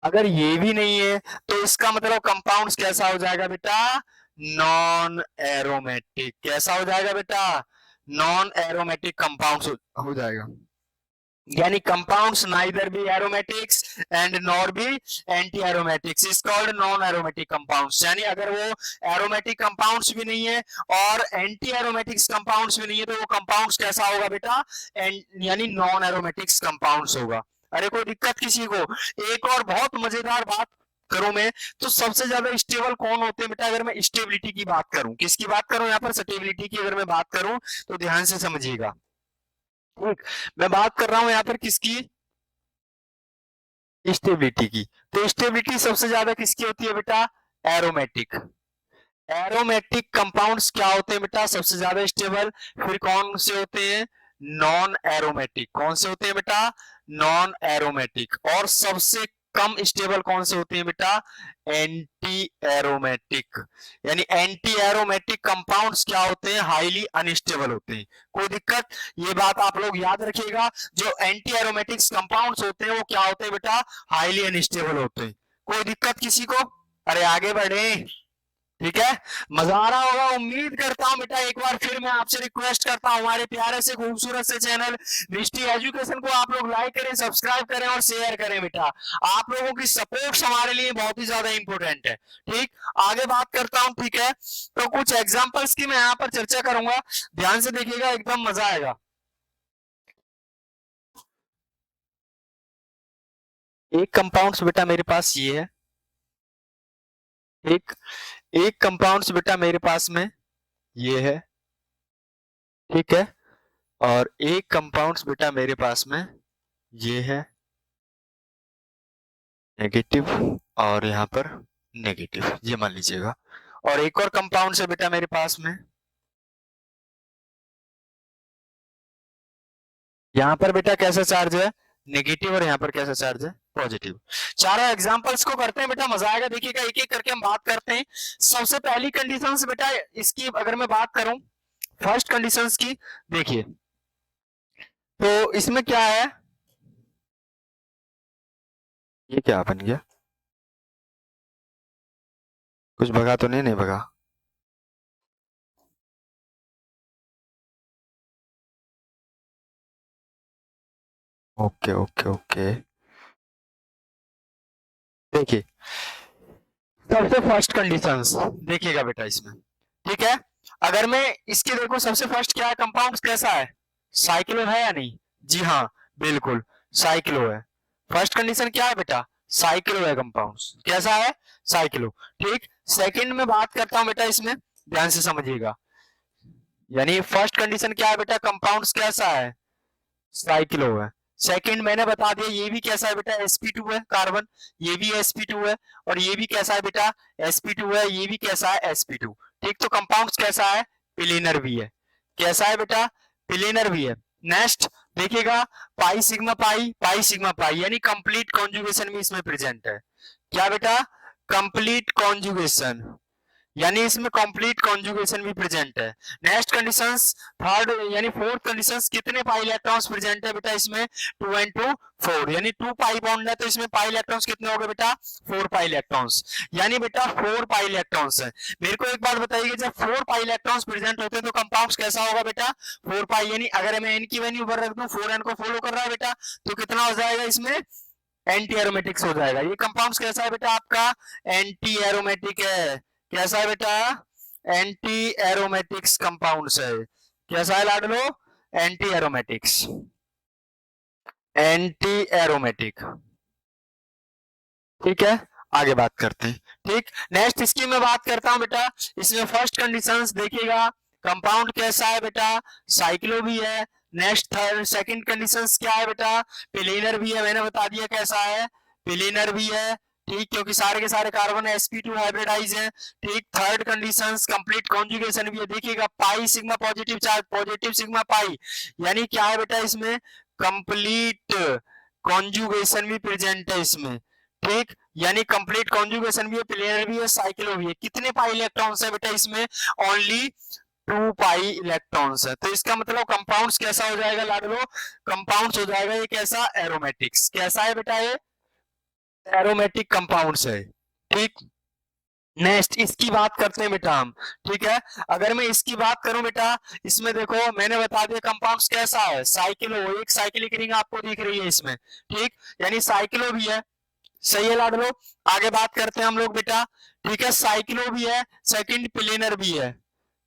अगर ये भी नहीं है तो इसका मतलब कंपाउंड्स कैसा हो जाएगा बेटा? नॉन एरोमेटिक, कैसा हो जाएगा बेटा? नॉन एरोमेटिक कंपाउंड्स हो जाएगा, यानी compounds neither be aromatics and nor be anti aromatics is called non aromatic compounds. यानी अगर वो एरोमेटिक कंपाउंड्स भी नहीं है और एंटी एरोमेटिक्स कंपाउंड्स भी नहीं है तो वो कंपाउंड्स कैसा होगा बेटा? यानी नॉन एरोमेटिक्स कंपाउंड्स होगा। अरे कोई दिक्कत किसी को? एक और बहुत मजेदार बात करूं मैं, तो सबसे ज्यादा स्टेबल कौन होते हैं बेटा? अगर मैं स्टेबिलिटी की बात करूं, किसकी बात करूं यहाँ पर? स्टेबिलिटी की अगर मैं बात करूं तो ध्यान से समझिएगा, ठीक। मैं बात कर रहा हूं यहाँ पर किसकी? स्टेबिलिटी की। तो स्टेबिलिटी सबसे ज्यादा किसकी होती है बेटा? एरोमेटिक। एरोमेटिक कंपाउंड्स क्या होते हैं बेटा सबसे ज्यादा स्टेबल? फिर कौन से होते हैं? Non aromatic. कौन से होते हैं बेटा? Non aromatic. और सबसे कम स्टेबल कौन से होते हैं बेटा? Anti aromatic. यानी एंटी एरोमेटिक कंपाउंड्स क्या होते हैं? हाईली अनस्टेबल होते हैं। कोई दिक्कत? ये बात आप लोग याद रखिएगा, जो एंटी एरोमेटिक्स कंपाउंड्स होते हैं वो क्या होते हैं बेटा? हाईली अनस्टेबल होते हैं। कोई दिक्कत किसी को? अरे आगे बढ़े, ठीक है। मजा आ रहा होगा, उम्मीद करता हूं बेटा। एक बार फिर मैं आपसे रिक्वेस्ट करता हूं, हमारे प्यारे से खूबसूरत से चैनल दृष्टि एजुकेशन को आप लोग लाइक करें, सब्सक्राइब करें और शेयर करें बेटा। आप लोगों की सपोर्ट हमारे लिए बहुत ही ज्यादा इंपॉर्टेंट है। ठीक, आगे बात करता हूं, ठीक है। तो कुछ एग्जाम्पल्स की मैं यहाँ पर चर्चा करूंगा, ध्यान से देखिएगा, एकदम मजा आएगा। एक कंपाउंड्स बेटा मेरे पास ये है, एक एक कंपाउंड्स बेटा मेरे पास में ये है, ठीक है। और एक कंपाउंड्स बेटा मेरे पास में ये है नेगेटिव, और यहाँ पर नेगेटिव, ये मान लीजिएगा। और एक और कंपाउंड है बेटा मेरे पास में, यहाँ पर बेटा कैसा चार्ज है? नेगेटिव, और यहाँ पर कैसा चार्ज है? पॉजिटिव। चारों एग्जांपल्स को करते हैं बेटा, मजा आएगा। देखिएगा, एक एक करके हम बात करते हैं। सबसे पहली कंडीशन बेटा इसकी अगर मैं बात करूं, फर्स्ट कंडीशन की, देखिए तो इसमें क्या है, ये क्या बन गया? कुछ भगा तो नहीं? नहीं भगा। ओके ओके ओके, देखिए सबसे फर्स्ट कंडीशंस देखिएगा बेटा इसमें, ठीक है। अगर मैं इसके देखो, सबसे फर्स्ट क्या है? कंपाउंड कैसा है? साइक्लो है या नहीं? जी हाँ, बिल्कुल साइक्लो है। फर्स्ट कंडीशन क्या है बेटा? साइक्लो है कंपाउंड। कैसा है? साइक्लो। ठीक, सेकंड में बात करता हूं बेटा इसमें, ध्यान से समझिएगा। यानी फर्स्ट कंडीशन क्या है बेटा? कंपाउंड कैसा है? साइक्लो है। सेकंड मैंने बता दिया, ये भी कैसा है बेटा? sp2 है कार्बन, ये भी sp2 है। और ये भी कैसा है बेटा? sp2 है। ये भी कैसा है? sp2। ठीक, तो कंपाउंड कैसा है? प्लेनर भी है। कैसा है बेटा? प्लेनर भी है। नेक्स्ट देखिएगा, pi sigma pi, pi sigma pi, यानी कंप्लीट कॉन्जुगेशन भी इसमें प्रेजेंट है। क्या बेटा? कंप्लीट कॉन्जुगेशन, यानी इसमें कंप्लीट कॉन्जुगेशन भी प्रेजेंट है। नेक्स्ट कंडीशंस, थर्ड यानी फोर्थ कंडीशंस, कितने पाई इलेक्ट्रॉन्स प्रेजेंट है बेटा इसमें? 2 and 2 4, यानी 2 पाई बॉन्ड है, तो इसमें पाई इलेक्ट्रॉन्स कितने हो गए बेटा? 4 पाई इलेक्ट्रॉन्स, यानी बेटा 4 पाई इलेक्ट्रॉन्स है। मेरे को एक बात बताइए, जब 4 पाई इलेक्ट्रॉन्स प्रेजेंट होते हैं तो कंपाउंड कैसा होगा बेटा? 4 पाई, यानी अगर मैं n की वैल्यू ऊपर रख दूं, 4n को फॉलो कर रहा है बेटा, तो कितना हो जाएगा इसमें? एंटी एरोमेटिक्स हो जाएगा। ये कंपाउंड कैसा है बेटा? आपका एंटी एरोमेटिक है। कैसा है बेटा? एंटी एरोमेटिक्स कंपाउंड्स है। कैसा है लाडलो? एंटी एरोमेटिक्स, एंटी एरोमेटिक, ठीक है। आगे बात करते हैं, ठीक। नेक्स्ट इसकी मैं बात करता हूं बेटा, इसमें फर्स्ट कंडीशंस देखिएगा, कंपाउंड कैसा है बेटा? साइक्लो भी है। नेक्स्ट थर्ड सेकंड कंडीशंस क्या है बेटा? प्लेनर भी है, मैंने बता दिया कैसा है, प्लेनर भी है। ठीक, क्योंकि सारे के सारे कार्बन sp2 हाइब्रिडाइज है। ठीक, थर्ड कंडीशंस कंप्लीट कॉन्जुगेशन भी है। देखिएगा, पाई sigma positive charge, positive sigma pi, यानी क्या है बेटा इसमें? कंप्लीट कॉन्जुगेशन भी प्रेजेंट है इसमें। ठीक, यानी कंप्लीट कॉन्जुगेशन भी है, प्लेनर भी है, साइक्लो भी है। कितने पाई इलेक्ट्रॉन्स है बेटा इसमें? ओनली 2 पाई इलेक्ट्रॉन्स है। तो इसका मतलब कंपाउंड्स कैसा हो जाएगा लाडलो? कंपाउंड्स हो जाएगा ये कैसा? एरोमेटिक्स। कैसा है बेटा? ये एरोमेटिक कंपाउंड्स है। ठीक, नेक्स्ट इसकी बात करते हैं बेटा हम, ठीक है। अगर मैं इसकी बात करूं बेटा, इसमें देखो मैंने बता दिया कंपाउंड्स कैसा है? साइक्लो, एक साइक्लिक रिंग आपको दिख रही है इसमें। ठीक, यानी साइक्लो भी है। सही है लाडलो। आगे बात करते हैं हम लोग बेटा, ठीक है। साइक्लो भी है, सेकंड प्लेनर भी है।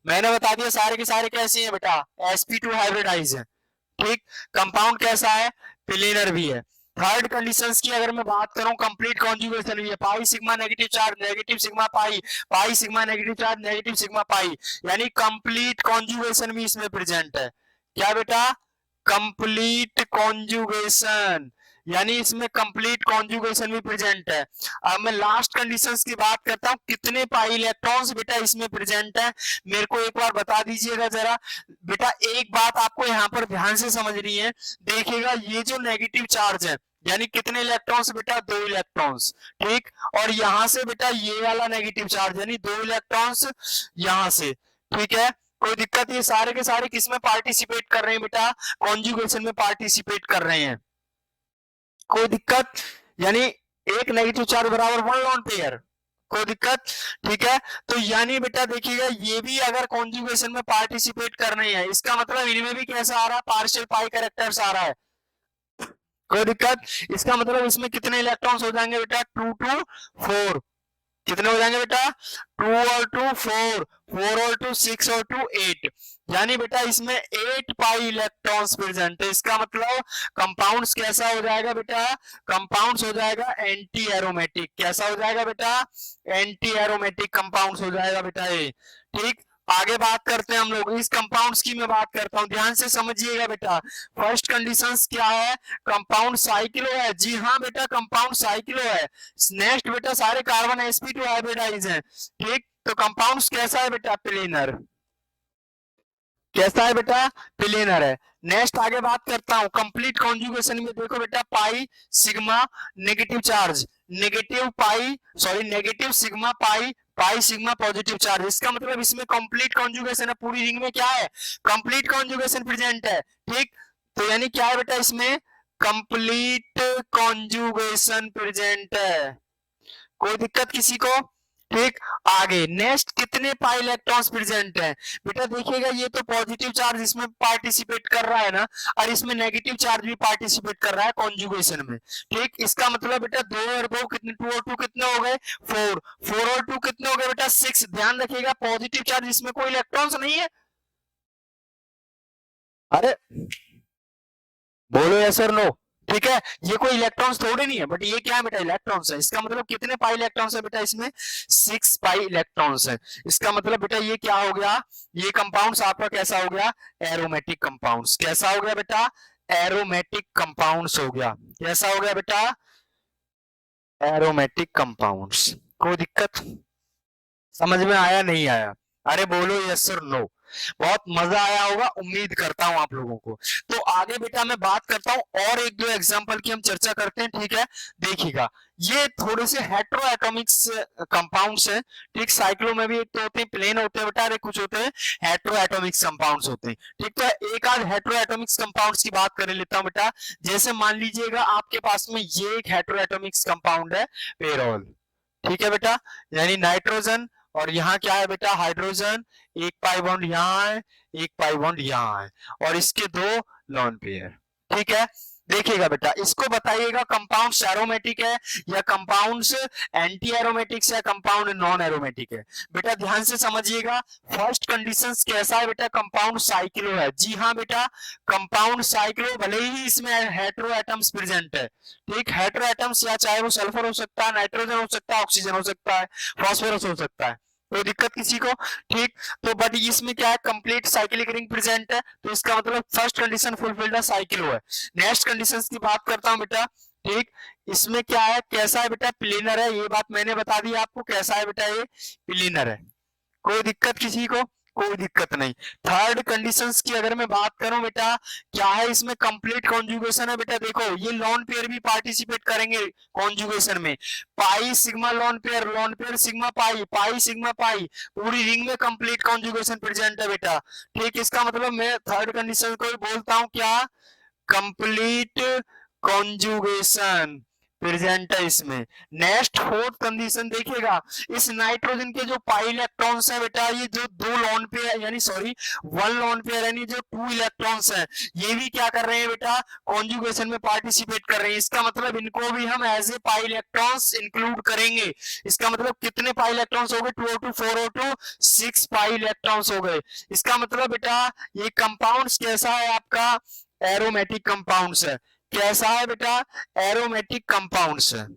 मैंने बता दिया सारे के सारे कैसे हैं बेटा? sp2 हाइब्रिडाइज है। ठीक, कंपाउंड कैसा है? प्लेनर भी है। थर्ड कंडीशंस की अगर मैं बात करूं, कंप्लीट कॉन्जुगेशन भी है, पाई sigma negative charge, negative sigma pi, pi sigma negative charge, negative sigma पाई, यानी कंप्लीट कॉन्जुगेशन भी इसमें प्रेजेंट है। क्या बेटा? कंप्लीट कॉन्जुगेशन, यानी इसमें कंप्लीट कॉन्जुगेशन भी प्रेजेंट है। अब मैं लास्ट कंडीशंस की बात करता हूं, कितने पाई इलेक्ट्रॉन्स बेटा इसमें प्रेजेंट है? मेरे को एक बार बता दीजिएगा जरा बेटा। एक बात आपको यहाँ पर ध्यान से समझनी है, देखिएगा ये जो नेगेटिव चार्ज है, यानी कितने इलेक्ट्रॉन्स बेटा? 2 इलेक्ट्रॉन्स। ठीक, और यहां से बेटा ये वाला नेगेटिव चार्ज, यानी 2 इलेक्ट्रॉन्स यहां से। ठीक है, कोई दिक्कत? ये सारे के सारे किस में पार्टिसिपेट कर रहे हैं बेटा? कॉन्जुगेशन में पार्टिसिपेट कर रहे हैं। कोई दिक्कत? यानी एक नेगेटिव चार्ज बराबर 1 लोन पेयर, कोई दिक्कत? ठीक है, तो यानी बेटा देखिएगा ये भी अगर कॉन्जुगेशन में पार्टिसिपेट करना ही है, इसका मतलब इनमें भी कैसा आ रहा है, पार्शियल पाई कैरेक्टर्स आ रहा है, कोई दिक्कत? इसका मतलब इसमें कितने इलेक्ट्रॉन्स हो जाएंगे बेटा, 2 to 4, कितने हो जाएंगे बेटा, 2 और 2 4, 4 और 2 6 और 2 8, यानी बेटा इसमें 8 पाई इलेक्ट्रॉन्स प्रेजेंट है। इसका मतलब कंपाउंड्स कैसा हो जाएगा बेटा, कंपाउंड्स हो जाएगा एंटी एरोमेटिक, कैसा हो जाएगा बेटा, एंटी एरोमेटिक कंपाउंड्स हो जाएगा बेटा ये। ठीक, आगे बात करते हैं हम लोग, इस कंपाउंड्स की मैं बात करता हूं, ध्यान से समझिएगा बेटा। फर्स्ट कंडीशंस क्या है, कंपाउंड साइक्लो है, जी हाँ बेटा कंपाउंड साइक्लो है। नेक्स्ट बेटा सारे कार्बन sp2 हाइब्रिडाइज हैं, ठीक, तो कंपाउंड्स कैसा है बेटा, प्लेनर, कैसा है बेटा, प्लेनर है। नेक्स्ट आगे बात करता हूं, कंप्लीट कॉन्जुगेशन में देखो बेटा, pi sigma negative charge, negative pi sorry negative sigma pi, pi sigma positive charge, इसका मतलब इसमें कंप्लीट कॉन्जुगेशन है, पूरी रिंग में क्या है, कंप्लीट कॉन्जुगेशन प्रेजेंट है। ठीक, तो यानी क्या है बेटा, इसमें कंप्लीट कॉन्जुगेशन प्रेजेंट है, कोई दिक्कत किसी को? ठीक, आगे नेक्स्ट कितने पाई इलेक्ट्रॉन्स प्रेजेंट हैं बेटा, देखिएगा ये तो पॉजिटिव चार्ज इसमें पार्टिसिपेट कर रहा है ना, और इसमें नेगेटिव चार्ज भी पार्टिसिपेट कर रहा है कॉन्जुगेशन में। ठीक, इसका मतलब बेटा 2 और 2 कितने, 2 और 2 कितने हो गए, 4, 4 और 2 कितने हो गए बेटा, 6। ध्यान रखिएगा पॉजिटिव चार्ज इसमें कोई इलेक्ट्रॉन्स नहीं है, अरे बोलो यस और नो। ठीक है, ये कोई इलेक्ट्रॉन्स थोड़े नहीं है, बट ये क्या है बेटा, इलेक्ट्रॉन्स है। इसका मतलब कितने पाई इलेक्ट्रॉन्स है बेटा, इसमें 6 पाई इलेक्ट्रॉन्स है। इसका मतलब बेटा ये क्या हो गया, ये कंपाउंड्स आपका कैसा हो गया, एरोमेटिक कंपाउंड्स, कैसा हो गया बेटा, एरोमेटिक कंपाउंड्स हो गया, कैसा हो गया बेटा, एरोमेटिक कंपाउंड्स। कोई दिक्कत, समझ में आया नहीं आया, अरे बोलो यस और नो। बहुत मजा आया होगा, उम्मीद करता हूं आप लोगों को। तो आगे बेटा मैं बात करता हूं और एक दो एग्जांपल की हम चर्चा करते हैं, ठीक है, देखिएगा ये थोड़े से हेट्रोएटॉमिक्स कंपाउंड्स हैं। ठीक, साइक्लो में भी एक तो होते हैं प्लेन होते हैं बेटा, अरे कुछ होते हैं हेट्रोएटॉमिक्स कंपाउंड्स होते हैं। ठीक, तो एक आध हेट्रोएटॉमिक्स कंपाउंड्स की बात कर लेता हूं बेटा। जैसे मान लीजिएगा आपके पास में ये एक हेट्रोएटॉमिक्स कंपाउंड है, पेरोल, ठीक है बेटा, यानी नाइट्रोजन, और यहाँ क्या है बेटा, हाइड्रोजन, एक पाई बॉन्ड यहाँ है, एक पाई बॉन्ड यहाँ है, और इसके 2 लॉन पेयर। ठीक है, देखिएगा बेटा, इसको बताइएगा कंपाउंड एरोमेटिक है या कंपाउंड्स एंटी एरोमेटिक्स या कंपाउंड नॉन एरोमेटिक है। बेटा ध्यान से समझिएगा, फर्स्ट कंडीशंस कैसा है बेटा, कंपाउंड साइक्लो है, जी हाँ बेटा कंपाउंड साइक्लो, भले ही इसमें हेटेरो एटम्स प्रेजेंट है। ठीक, हेटेरो एटम्स या चाहे वो सल्फर हो सकता है, नाइट्रोजन हो सकता है, ऑक्सीजन हो सकता है, फॉस्फोरस हो सकता है, कोई दिक्कत किसी को? ठीक, तो बट इसमें क्या है, कंप्लीट साइक्लिक रिंग प्रेजेंट है, तो इसका मतलब फर्स्ट कंडीशन फुलफिल्ड है, साइक्लो है। नेक्स्ट कंडीशंस की बात करता हूं बेटा। ठीक, इसमें क्या है, कैसा है बेटा, प्लेनर है, ये बात मैंने बता दी आपको, कैसा है बेटा, ये प्लेनर है, कोई दिक्कत किसी को? कोई दिक्कत नहीं। थर्ड कंडीशंस की अगर मैं बात करूं बेटा, क्या है इसमें, कंप्लीट कॉन्जुगेशन है बेटा, देखो ये लॉन पेयर भी पार्टिसिपेट करेंगे कॉन्जुगेशन में, pi sigma lone pair sigma pi, pi sigma pi, पूरी रिंग में कंप्लीट कॉन्जुगेशन प्रेजेंट है बेटा। ठीक, इसका मतलब मैं थर्ड कंडीशन को बोलता हूं क्या, कंप्लीट कॉन्जुगेशन प्रेजेंट है इसमें। नेक्स्ट फोर्थ कंडीशन देखिएगा, इस नाइट्रोजन के जो पाई इलेक्ट्रॉन्स है बेटा, ये जो 2 लोन पेयर यानी सॉरी 1 लोन पेयर यानी जो 2 इलेक्ट्रॉन्स है, ये भी क्या कर रहे हैं बेटा, कॉन्जुगेशन में पार्टिसिपेट कर रहे हैं। इसका मतलब इनको भी हम as a pi electrons include करेंगे। इसका मतलब कितने पाई इलेक्ट्रॉन्स हो गए, 2 और 2 4 और 2 6 पाई इलेक्ट्रॉन्स हो गए। इसका मतलब बेटा ये कंपाउंड्स कैसा है आपका, एरोमेटिक कंपाउंड्स है, कैसा है बेटा, एरोमेटिक कंपाउंड्स है।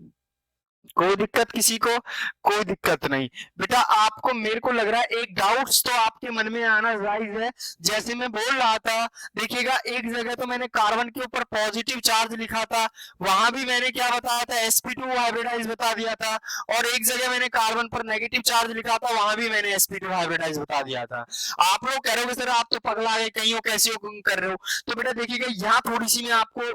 कोई दिक्कत किसी को? कोई दिक्कत नहीं बेटा। आपको मेरे को लग रहा है एक डाउट्स तो आपके मन में आना जायज है। जैसे मैं बोल रहा था, देखिएगा एक जगह तो मैंने कार्बन के ऊपर पॉजिटिव चार्ज लिखा था, वहां भी मैंने क्या बताया था, sp2 हाइब्रिडाइज बता दिया था, और एक जगह मैंने कार्बन पर नेगेटिव चार्ज लिखा था, वहां भी मैंने sp2 हाइब्रिडाइज बता दिया था। आप लोग कह रहे हो सर आप तो पगला गए, कहीं हो कैसे हो कर रहे हो, तो बेटा देखिएगा यहाँ थोड़ी सी मैं आपको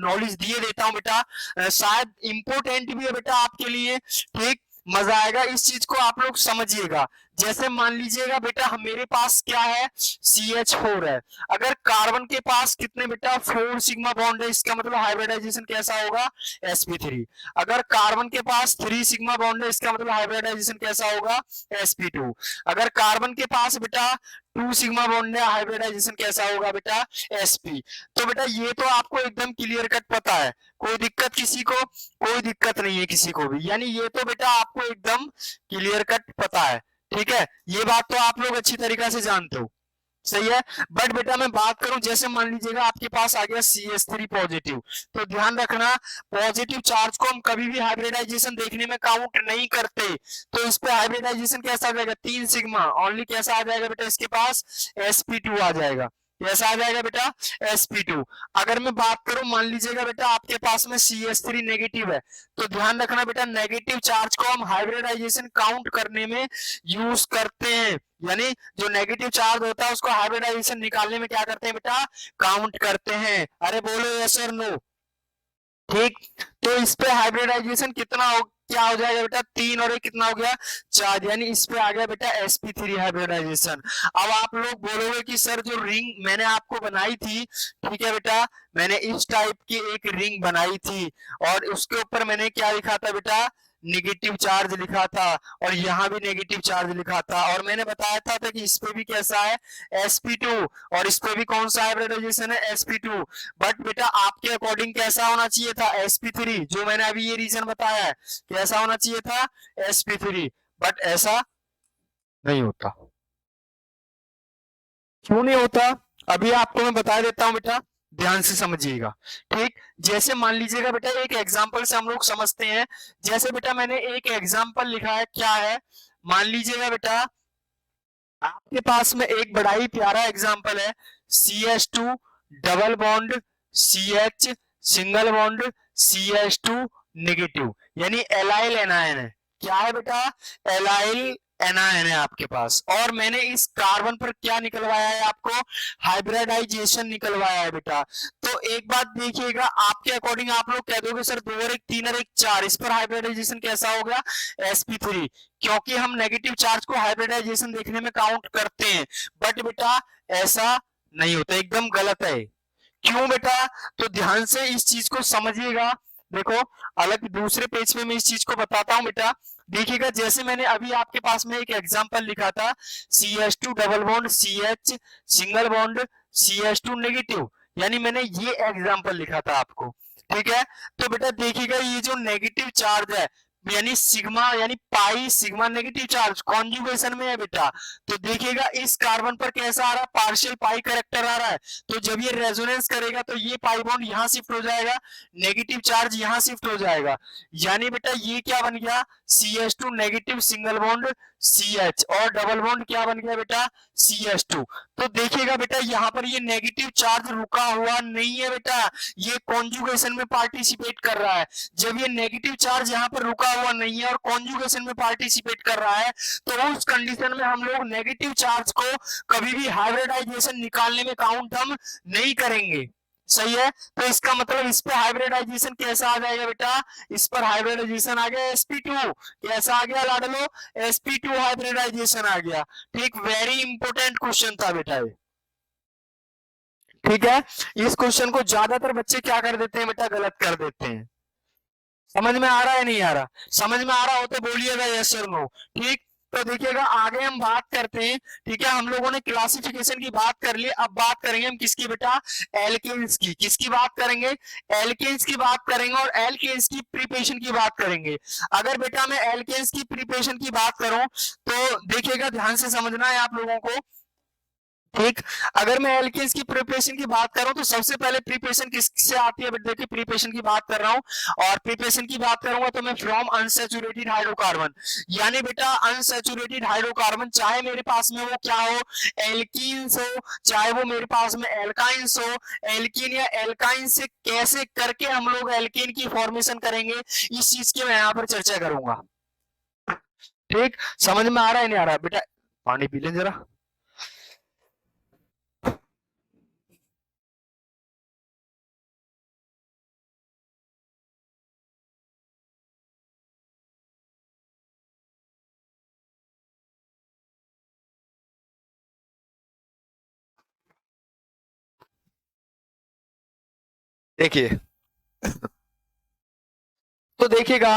नॉलेज दिए देता हूँ बेटा, शायद इंपोर्टेंट भी है बेटा आपके लिए। ठीक, मजा आएगा, इस चीज को आप लोग समझिएगा। जैसे मान लीजिएगा बेटा मेरे पास क्या है, CH4 है। अगर कार्बन के पास कितने बेटा 4 सिग्मा बॉन्ड है, इसका मतलब हाइब्रिडाइजेशन कैसा होगा, sp3। अगर कार्बन के पास 3 सिग्मा बॉन्ड है, इसका मतलब हाइब्रिडाइजेशन कैसा होगा, sp2। अगर कार्बन के पास बेटा 2 सिग्मा बॉन्ड है, हाइब्रिडाइजेशन कैसा होगा बेटा, sp। तो बेटा ये तो आपको एकदम क्लियर कट पता है, कोई दिक्कत किसी को, कोई दिक्कत नहीं है किसी को भी, यानी ये तो बेटा आपको एकदम क्लियर कट पता है। ठीक है, ये बात तो आप लोग अच्छी तरीके से जानते हो, सही है। बट बेटा मैं बात करूं, जैसे मान लीजिएगा आपके पास आ गया CH3 पॉजिटिव, तो ध्यान रखना पॉजिटिव चार्ज को हम कभी भी हाइब्रिडाइजेशन देखने में काउंट नहीं करते। तो इस पे हाइब्रिडाइजेशन कैसा आ जाएगा, 3 सिग्मा ओनली, कैसा आ जाएगा बेटा इसके पास, sp2 आ जाएगा। कैसा आ जाएगा बेटा, sp2। अगर मैं बात करूं, मान लीजिएगा बेटा आपके पास में CH3 नेगेटिव है, तो ध्यान रखना बेटा नेगेटिव चार्ज को हम हाइब्रिडाइजेशन काउंट करने में यूज करते हैं, यानी जो नेगेटिव चार्ज होता है उसको हाइब्रिडाइजेशन निकालने में क्या करते हैं बेटा, काउंट करते हैं। अरे बोलो यस और नो। ठीक, तो इस पे हाइब्रिडाइजेशन कितना हो, क्या हो जाएगा बेटा, 3 और 1 कितना हो गया, 4, यानी इस पे आ गया बेटा sp3 हाइब्रिडाइजेशन। अब आप लोग बोलोगे कि सर जो रिंग मैंने आपको बनाई थी, ठीक है बेटा, मैंने इस टाइप की एक रिंग बनाई थी और उसके ऊपर मैंने क्या लिखा था बेटा, निगेटिव चार्ज लिखा था, और यहाँ भी नेगेटिव चार्ज लिखा था, और मैंने बताया था कि इस पे भी कैसा है, sp2, और इस पे भी कौन सा हाइब्रिडाइजेशन है, sp2। बट बेटा आपके अकॉर्डिंग कैसा होना चाहिए था, sp3, जो मैंने अभी ये रीजन बताया है, कैसा होना चाहिए था, sp3। बट ऐसा नहीं होता। क्यों नहीं होता, अभी आपको मैं बता देता हूं बेटा, ध्यान से समझिएगा। ठीक, जैसे मान लीजिएगा बेटा एक एग्जांपल से हम लोग समझते हैं। जैसे बेटा मैंने एक एग्जांपल लिखा है, क्या है, मान लीजिएगा बेटा आपके पास में एक बड़ा ही प्यारा एग्जांपल है, CH2 double bond CH single bond CH2 negative, यानी एलाइल एनायन है। क्या है बेटा, एलाइल एनायन है आपके पास, और मैंने इस कार्बन पर क्या निकलवाया है आपको, हाइब्रिडाइजेशन निकलवाया है बेटा। तो एक बात देखिएगा, आपके अकॉर्डिंग आप लोग कह दोगे सर 2 और 1 3 और 1 4, इस पर हाइब्रिडाइजेशन कैसा हो गया, sp3, क्योंकि हम नेगेटिव चार्ज को हाइब्रिडाइजेशन देखने में काउंट करते हैं। बट बेटा ऐसा नहीं होता, एकदम गलत है। क्यों बेटा, तो ध्यान से इस चीज को समझिएगा। देखो अलग दूसरे पेज पे मैं इस चीज को बताता हूं बेटा। देखिएगा जैसे मैंने अभी आपके पास में एक एग्जांपल लिखा था, CH2 double bond CH single bond CH2 negative, यानी मैंने ये एग्जांपल लिखा था आपको। ठीक है, तो बेटा देखिएगा ये जो नेगेटिव चार्ज है, यानी सिग्मा, यानी पाई सिग्मा नेगेटिव चार्ज कॉन्जुगेशन में है बेटा। तो देखिएगा इस कार्बन पर कैसा आ रहा है, पार्शियल पाई करेक्टर आ रहा है। तो जब ये रेजोनेंस करेगा तो ये पाई बॉन्ड यहाँ शिफ्ट हो जाएगा, नेगेटिव चार्ज यहाँ शिफ्ट हो जाएगा, यानी बेटा ये क्या बन गया, CH2 negative single bond CH, और डबल बॉन्ड क्या बन गया बेटा, CH2। तो देखिएगा बेटा यहाँ पर ये नेगेटिव चार्ज रुका हुआ नहीं है बेटा, ये कॉन्जुगेशन में पार्टिसिपेट कर रहा है। जब ये नेगेटिव चार्ज यहाँ पर रुका हुआ नहीं है और कॉन्जुगेशन में पार्टिसिपेट कर रहा है, तो उस कंडीशन में हम लोग नेगेटिव चार्ज को कभी भी हाइब्रिडाइजेशन निकालने में काउंट हम नहीं करेंगे। सही है, तो इसका मतलब इस पे हाइब्रिडाइजेशन कैसा आ जाएगा बेटा, इस पर हाइब्रिडाइजेशन आ गया sp2, कैसा आ गया लाडलो, sp2 हाइब्रिडाइजेशन आ गया। ठीक, वेरी इंपॉर्टेंट क्वेश्चन था बेटा ये। ठीक है, इस क्वेश्चन को ज्यादातर बच्चे क्या कर देते हैं बेटा, गलत कर देते हैं। समझ में आ रहा है नहीं आ रहा, समझ में आ रहा हो तो बोलिएगा यस और नो। ठीक, तो देखिएगा आगे हम बात करते हैं। ठीक है, हम लोगों ने क्लासिफिकेशन की बात कर ली, अब बात करेंगे हम किसकी बेटा, एल्केन्स की। किसकी बात करेंगे, एल्केन्स की बात करेंगे, और एल्केन्स की प्रिपरेशन की बात करेंगे। अगर बेटा मैं एल्केन्स की प्रिपरेशन की बात करूं तो देखिएगा ध्यान से समझना है आप लोगों को। ठीक, अगर मैं एल्केन्स की प्रिपरेशन की बात करूं तो सबसे पहले प्रिपरेशन किससे आती है, देखिए प्रिपरेशन की बात कर रहा हूं, और प्रिपरेशन की बात करूंगा तो मैं फ्रॉम अनसैचुरेटेड हाइड्रोकार्बन, यानी बेटा अनसैचुरेटेड हाइड्रोकार्बन, चाहे मेरे पास में वो क्या हो, एल्कीन्स हो, चाहे वो मेरे पास में एल्काइंस हो, एल्कीन या एल्काइन से कैसे करके हम लोग एल्कीन की फॉर्मेशन करेंगे, इस चीज की मैं यहाँ पर चर्चा करूंगा। ठीक, समझ में आ रहा है नहीं आ रहा बेटा, पानी पी लें जरा। देखिए, तो देखिएगा,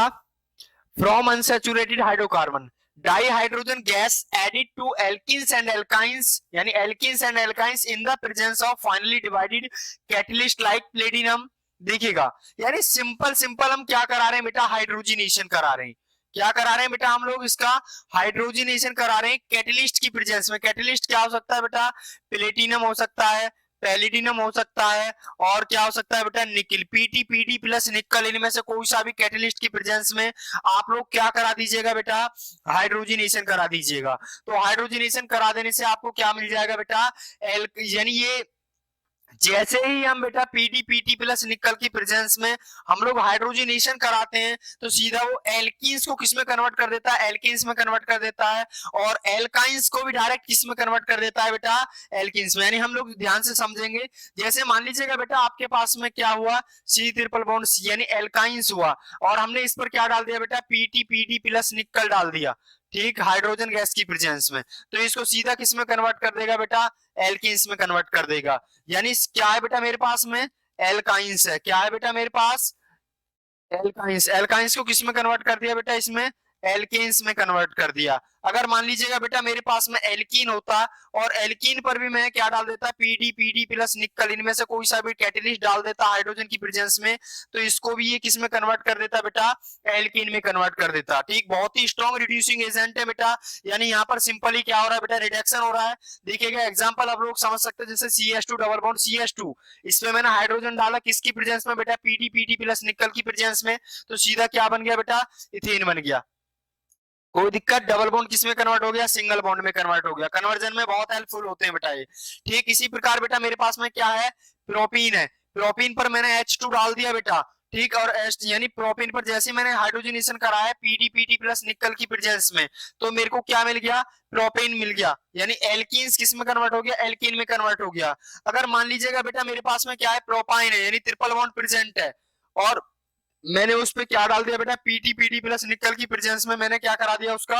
from unsaturated hydrocarbon dihydrogen gas added to alkenes and alkynes यानी alkenes and alkynes in the presence of finely divided catalyst like platinum। देखिएगा, यानी सिंपल सिंपल हम क्या करा रहे हैं बेटा, हाइड्रोजनेशन करा रहे हैं। क्या करा रहे हैं बेटा हम लोग, इसका हाइड्रोजनेशन करा रहे हैं कैटलिस्ट की प्रेजेंस में। कैटलिस्ट क्या हो सकता है बेटा, प्लेटिनम हो सकता है, पैलिडिनम हो सकता है, और क्या हो सकता है बेटा, निकिल, पीटी पीडी प्लस निकल, इनमें से कोई सा भी कैटलिस्ट की प्रेजेंस में आप लोग क्या करा दीजिएगा बेटा, हाइड्रोजनेशन करा दीजिएगा। तो हाइड्रोजनेशन करा देने से आपको क्या मिल जाएगा बेटा, एल, यानी ये जैसे ही हम बेटा पीडी पीटी प्लस निकल की प्रेजेंस में हम लोग हाइड्रोजनेशन कराते हैं तो सीधा वो एल्कीन्स को किस में कन्वर्ट कर देता है, एल्कीन्स में कन्वर्ट कर देता है, और एल्काइंस को भी डायरेक्ट किस में कन्वर्ट कर देता है बेटा, एल्कीन्स में। यानी हम लोग ध्यान से समझेंगे, जैसे मान लीजिएगा बेटा आपके पास में क्या हुआ, सी ट्रिपल बॉन्ड यानी एल्काइंस हुआ, और हमने इस पर क्या डाल दिया बेटा, पीटी पीडी प्लस निकल डाल दिया, ठीक, हाइड्रोजन गैस की प्रेजेंस में। तो इसको सीधा किस में कन्वर्ट कर देगा बेटा, एल्कीन्स में कन्वर्ट कर देगा। यानी क्या है बेटा मेरे पास में, एल्काइंस है। क्या है बेटा मेरे पास, एल्काइंस। एल्काइंस को किस में कन्वर्ट कर दिया बेटा, इसमें एल्केन्स में कन्वर्ट कर दिया। अगर मान लीजिएगा बेटा मेरे पास में एल्कीन होता, और एल्कीन पर भी मैं क्या डाल देता, पीडी पीडी प्लस निकल, इनमें से कोई सा भी कैटलिस्ट डाल देता हाइड्रोजन की प्रेजेंस में, तो इसको भी ये किस में कन्वर्ट कर देता बेटा, एल्कीन में कन्वर्ट कर देता। ठीक, बहुत ही स्ट्रॉन्ग रिड्यूसिंग एजेंट है बेटा। यानी यहाँ पर सिंपली क्या हो रहा है बेटा, रिडक्शन हो रहा है। देखिएगा एग्जांपल आप लोग समझ सकते हैं, जैसे CH2 डबल बॉन्ड CH2, इसमें मैंने हाइड्रोजन डाला किसकी प्रेजेंस में बेटा, पीडी पीडी प्लस निकल की प्रेजेंस में, तो सीधा क्या बन गया बेटा, इथेन बन गया। कोई दिक्कत, डबल बॉन्ड किस में कन्वर्ट हो गया, सिंगल बॉन्ड में कन्वर्ट हो गया। कन्वर्जन में बहुत हेल्पफुल होते हैं बेटा ये। ठीक, इसी प्रकार बेटा मेरे पास में क्या है, प्रोपीन है। प्रोपीन पर मैंने H2 डाल दिया बेटा, ठीक, और यानी प्रोपीन पर जैसे मैंने हाइड्रोजनेशन करा है पीडी पीडी प्लस निकल की प्रेजेंस में, तो मेरे को क्या मिल गया, प्रोपेन मिल गया। यानी एल्कीन्स किस में कन्वर्ट हो गया, एल्कीन में कन्वर्ट हो गया। अगर मान लीजिएगा बेटा मेरे पास में क्या है, प्रोपाइन है, यानी ट्रिपल बॉन्ड प्रेजेंट है, और मैंने उस पे क्या डाल दिया बेटा, पीटी पीडी प्लस निकल की प्रेजेंस में मैंने क्या करा दिया, उसका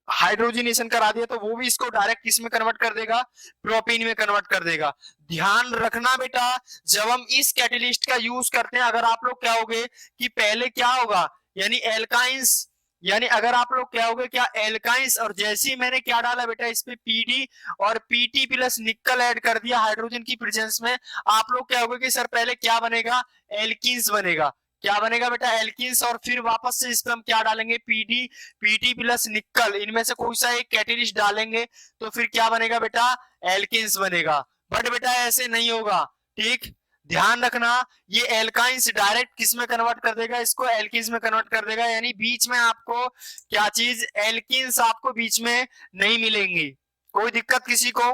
हाइड्रोजनेशन करा दिया, तो वो भी इसको डायरेक्ट किस में कन्वर्ट कर देगा, प्रोपीन में कन्वर्ट कर देगा। ध्यान रखना बेटा, जब हम इस कैटलिस्ट का यूज करते हैं, अगर आप लोग क्या होगे कि पहले क्या होगा, यानी एल्काइंस, यानी अगर आप लोग क्या होगे, क्या एल्काइंस, और जैसे ही मैंने क्या डाला बेटा इस पे पीडी और पीटी प्लस निकल ऐड कर दिया हाइड्रोजन की प्रेजेंस में, आप लोग क्या होगे कि सर पहले क्या बनेगा, एल्कीन्स बनेगा। क्या बनेगा बेटा, एल्कीन्स, और फिर वापस से इस पे हम क्या डालेंगे, पीडी पीटी प्लस निकल, इनमें से कोई सा एक कैटलिस्ट डालेंगे, तो फिर क्या बनेगा बेटा, एल्कीन्स बनेगा। बट बेटा ऐसे नहीं होगा, ठीक, ध्यान रखना, ये एल्काइंस डायरेक्ट किस में कन्वर्ट कर देगा, इसको एल्कीन्स में कन्वर्ट कर देगा। यानी बीच में आपको क्या चीज, एल्कीन्स आपको बीच में नहीं मिलेंगी। कोई दिक्कत किसी को,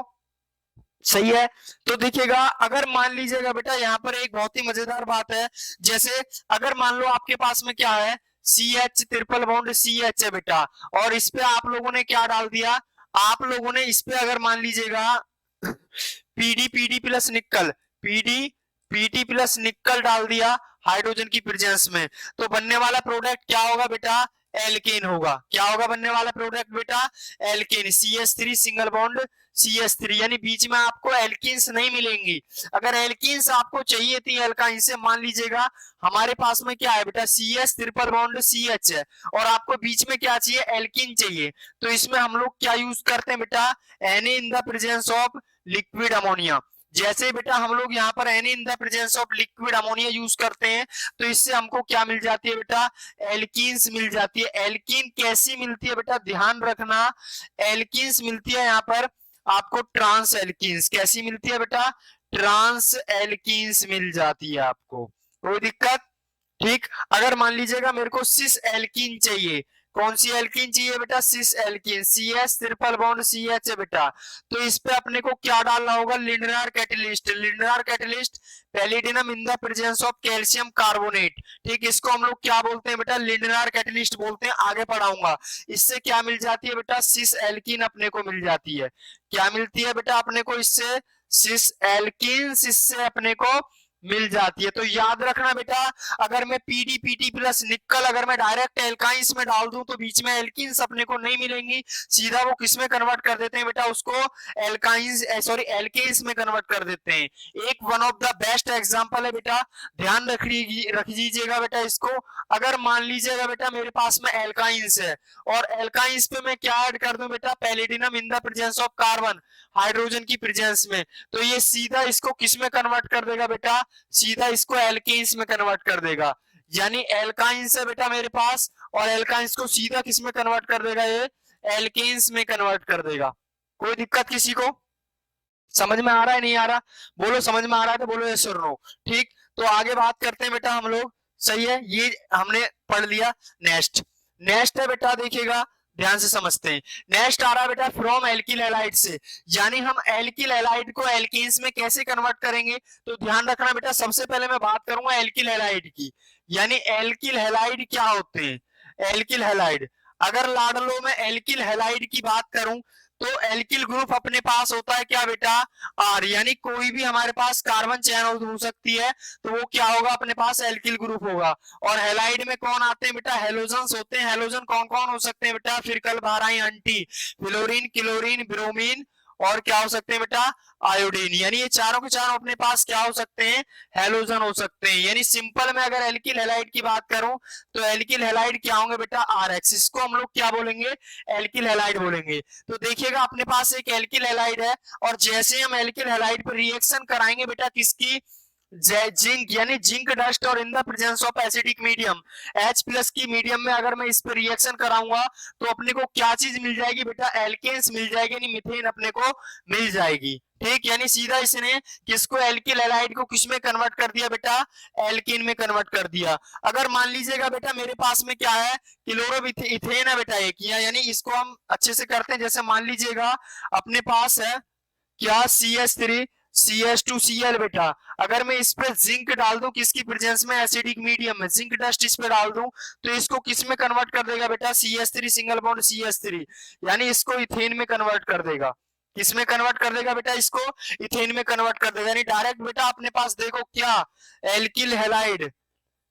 सही है। तो देखिएगा, अगर मान लीजिएगा बेटा यहाँ पर एक बहुत ही मजेदार बात है, जैसे अगर मान लो आपके पास में क्या है, CH ट्रिपल बॉन्ड CH है बेटा, और इस पे आप लोगों ने क्या डाल दिया, आप लोगों ने इस पे अगर मान लीजिएगा पीडी पीडी प्लस निकल, पीडी पीटी प्लस निकल डाल दिया हाइड्रोजन की प्रेजेंस में, तो बनने वाला प्रोडक्ट क्या होगा बेटा, एल्केन होगा। क्या होगा बनने वाला प्रोडक्ट बेटा, alkene, CH3 single bond CH3, यानी बीच में आपको एल्कीन्स नहीं मिलेंगी। अगर एल्कीन्स आपको चाहिए थी एल्काइन से, मान लीजिएगा हमारे पास में क्या है बेटा, CH ट्रिपल बॉन्ड CH है, और आपको बीच में क्या चाहिए, एल्कीन चाहिए, तो इसमें हम लोग क्या यूज करते हैं बेटा, Na in the presence of liquid ammonia. जैसे बेटा हम लोग यहाँ पर Na in the presence of liquid ammonia use करते हैं, तो इससे हमको क्या मिल जाती है बेटा, एल्कीन्स मिल जाती है। एल्कीन कैसी मिलती है बेटा, ध्यान रखना, एल्कीन्स मिलती है यहाँ पर आपको ट्रांस एल्कीन्स। कैसी मिलती है बेटा, ट्रांस एल्कीन्स मिल जाती है आपको। कोई दिक्कत, ठीक। अगर मान लीजिएगा मेरे को सिस एल्कीन चाहिए, कौन सी एल्कीन चाहिए बेटा, cis alkene, CH triple bond CH है बेटा, तो इस पे अपने को क्या डालना होगा, Lindlar catalyst. Lindlar catalyst, palladium in the presence of calcium carbonate, ठीक, इसको हम लोग क्या बोलते हैं बेटा, लिंडनार कैटलिस्ट बोलते हैं, आगे पढ़ाऊंगा। इससे क्या मिल जाती है बेटा, सिस एल्कीन अपने को मिल जाती है। क्या मिलती है बेटा अपने को इससे, सिस एल्कीन, इससे अपने को मिल जाती है। तो याद रखना बेटा, अगर मैं पीडीपीटी प्लस निकल अगर मैं डायरेक्ट एल्काइंस में डाल दूं तो बीच में एल्किन्स अपने को नहीं मिलेंगी, सीधा वो किस में कन्वर्ट कर देते हैं बेटा, उसको एल्काइंस सॉरी एल्केन्स में कन्वर्ट कर देते हैं। एक one of the best example है बेटा, ध्यान रख लीजिएगा बेटा इसको। अगर मान लीजिएगा बेटा मेरे पास में एल्काइंस है और एल्काइंस पे मैं क्या ऐड कर दूं बेटा, palladium in the presence of carbon, hydrogen की प्रेजेंस में, तो ये सीधा इसको किस में कन्वर्ट कर देगा बेटा, सीधा इसको एल्केन्स में कन्वर्ट कर देगा। यानी एल्काइंस है बेटा मेरे पास और एल्काइंस को सीधा किस में कन्वर्ट कर देगा, ये एल्केन्स में कन्वर्ट कर देगा। कोई दिक्कत किसी को, समझ में आ रहा है नहीं आ रहा, बोलो समझ में आ रहा है तो बोलो यस और नो। ठीक, तो आगे बात करते हैं बेटा हम लोग। सही है, ये हमने पढ़ लिया। नेक्स्ट नेक्स्ट है बेटा, देखिएगा ध्यान से समझते हैं। नेक्स्ट आ रहा है बेटा फ्रॉम एल्किल हैलाइड से, यानी हम एल्किल हैलाइड को एल्कीन्स में कैसे कन्वर्ट करेंगे। तो ध्यान रखना बेटा, सबसे पहले मैं बात करूंगा एल्किल हैलाइड की, यानी एल्किल हैलाइड क्या होते हैं। एल्किल हैलाइड, अगर लाडलो में एल्किल हैलाइड की बात करूं तो एल्किल ग्रुप अपने पास होता है क्या बेटा, आर, यानी कोई भी हमारे पास कार्बन चैन हो सकती है तो वो क्या होगा, अपने पास एल्किल ग्रुप होगा। और हैलाइड में कौन आते हैं बेटा, हेलोजन्स होते हैं। हेलोजन कौन कौन हो सकते हैं बेटा, फिरकल बाराई अंटी, फ्लोरीन क्लोरीन ब्रोमीन और क्या हो सकते हैं बेटा, आयोडीन, यानी ये चारों के चारों अपने पास क्या हो सकते हैं, हेलोजन हो सकते हैं। यानी सिंपल में अगर एल्किल हैलाइड की बात करूं तो एल्किल हैलाइड क्या होंगे बेटा, आर एक्स, इसको हम लोग क्या बोलेंगे, एल्किल हैलाइड बोलेंगे। तो देखिएगा अपने पास एक एल्किल हैलाइड है और जैसे हम एल्किल हैलाइड पर रिएक्शन कराएंगे बेटा किसकी, जिंक, यानी जिंक डस्ट और इन the presence of acidic medium, H plus की मीडियम में अगर मैं इस पर रिएक्शन कराऊंगा तो अपने को क्या चीज मिल जाएगी बेटा, एल्केन्स मिल जाएगी, यानी मीथेन अपने को मिल जाएगी। ठीक, यानी सीधा इसने किसको, एल्किल हैलाइड को किस में कन्वर्ट कर दिया बेटा, एल्किन में कन्वर्ट कर दिया। अगर मान लीजिएगा बेटा मेरे पास में क्या है, क्लोरोइथेन है बेटा एक, यानी इसको हम अच्छे से करते हैं। जैसे मान लीजिएगा अपने पास है क्या, CH3 CH2Cl बेटा, अगर मैं इस पे जिंक डाल दूं किसकी प्रेजेंस में, एसिडिक मीडियम में, जिंक डस्ट इस पे डाल दूं तो इसको किस में कन्वर्ट कर देगा बेटा, CH3 सिंगल बॉन्ड CH3, यानी इसको इथेन में कन्वर्ट कर देगा। किस में कन्वर्ट कर देगा बेटा, इसको इथेन में कन्वर्ट कर देगा। यानी डायरेक्ट बेटा अपने पास देखो क्या, एल्किल हैलाइड,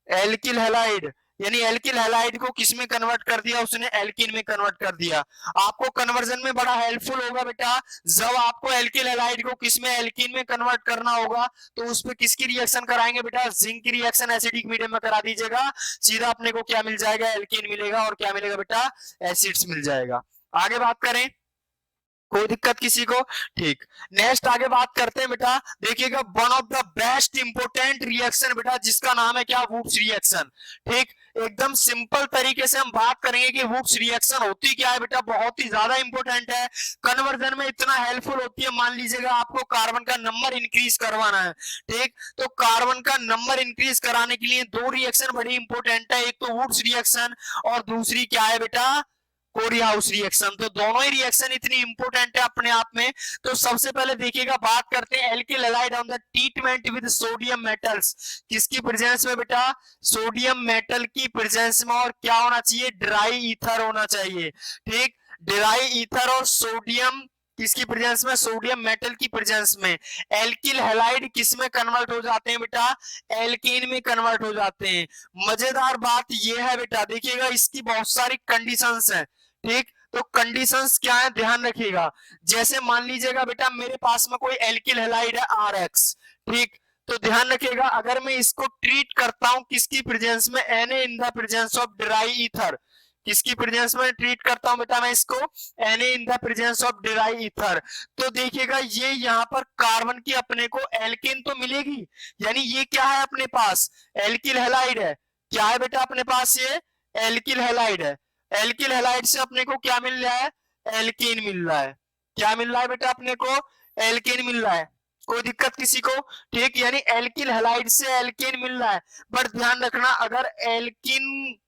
एल्किल हैलाइड, यानी एल्किल हैलाइड को किस में कन्वर्ट कर दिया उसने, एल्किन में कन्वर्ट कर दिया। आपको कन्वर्जन में बड़ा हेल्पफुल होगा बेटा, जब आपको एल्किल हैलाइड को किस में, एल्किन में कन्वर्ट करना होगा तो उस पे किसकी रिएक्शन कराएंगे बेटा, जिंक की रिएक्शन एसिडिक मीडियम में करा दीजिएगा, सीधा अपने को क्या मिल जाएगा, एल्किन मिलेगा और क्या मिलेगा बेटा, एसिड्स मिल जाएगा। आगे बात करें, कोई दिक्कत किसी को, ठीक। नेक्स्ट आगे बात करते हैं बेटा, देखिएगा one of the best important reaction बेटा जिसका नाम है क्या, वुक्स रिएक्शन। ठीक, एकदम सिंपल तरीके से हम बात करेंगे कि वुक्स रिएक्शन होती क्या है बेटा, बहुत ही ज्यादा इंपॉर्टेंट है, कन्वर्जन में इतना हेल्पफुल होती है। मान लीजिएगा आपको कार्बन का नंबर इंक्रीज करवाना है, ठीक, तो कार्बन का नंबर इंक्रीज कराने के लिए दो रिएक्शन बड़ी इंपॉर्टेंट है, एक तो वुक्स रिएक्शन और दूसरी क्या है बेटा, कोरियाउस रिएक्शन। तो दोनों ही रिएक्शन इतनी इंपॉर्टेंट है अपने आप में। तो सबसे पहले देखिएगा बात करते हैं alkyl halide on the treatment with sodium metals, किसकी प्रेजेंस में बेटा, सोडियम मेटल की प्रेजेंस में, और क्या होना चाहिए, ड्राई ईथर होना चाहिए। ठीक, ड्राई ईथर और सोडियम किसकी प्रेजेंस में, सोडियम मेटल की प्रेजेंस में एल्किल हैलाइड किस में कन्वर्ट हो जाते हैं बेटा, एल्कीन में कन्वर्ट हो जाते हैं। मजेदार बात यह है बेटा, देखिएगा इसकी बहुत सारी कंडीशंस हैं। ठीक, तो कंडीशंस क्या है ध्यान रखिएगा। जैसे मान लीजिएगा बेटा मेरे पास में कोई एल्किल हैलाइड है RX, ठीक, तो ध्यान रखिएगा अगर मैं इसको ट्रीट करता हूं किसकी प्रेजेंस में, Na in the presence of dry ether, किसकी प्रेजेंस में ट्रीट करता हूं बेटा मैं इसको, Na in the presence of dry ether, तो देखिएगा ये यहाँ पर कार्बन की अपने को एल्केन तो मिलेगी, यानी ये क्या है अपने पास, एल्किल हैलाइड है। क्या है बेटा अपने पास, ये एल्किल हैलाइड है। एल्किल हैलाइड से अपने को क्या मिल रहा है, एल्कीन मिल रहा है। क्या मिल रहा है बेटा अपने को, एल्कीन मिल रहा है। कोई दिक्कत किसी को, ठीक, यानी एल्किल हैलाइड से एल्कीन मिल रहा है। पर ध्यान रखना अगर एल्किन,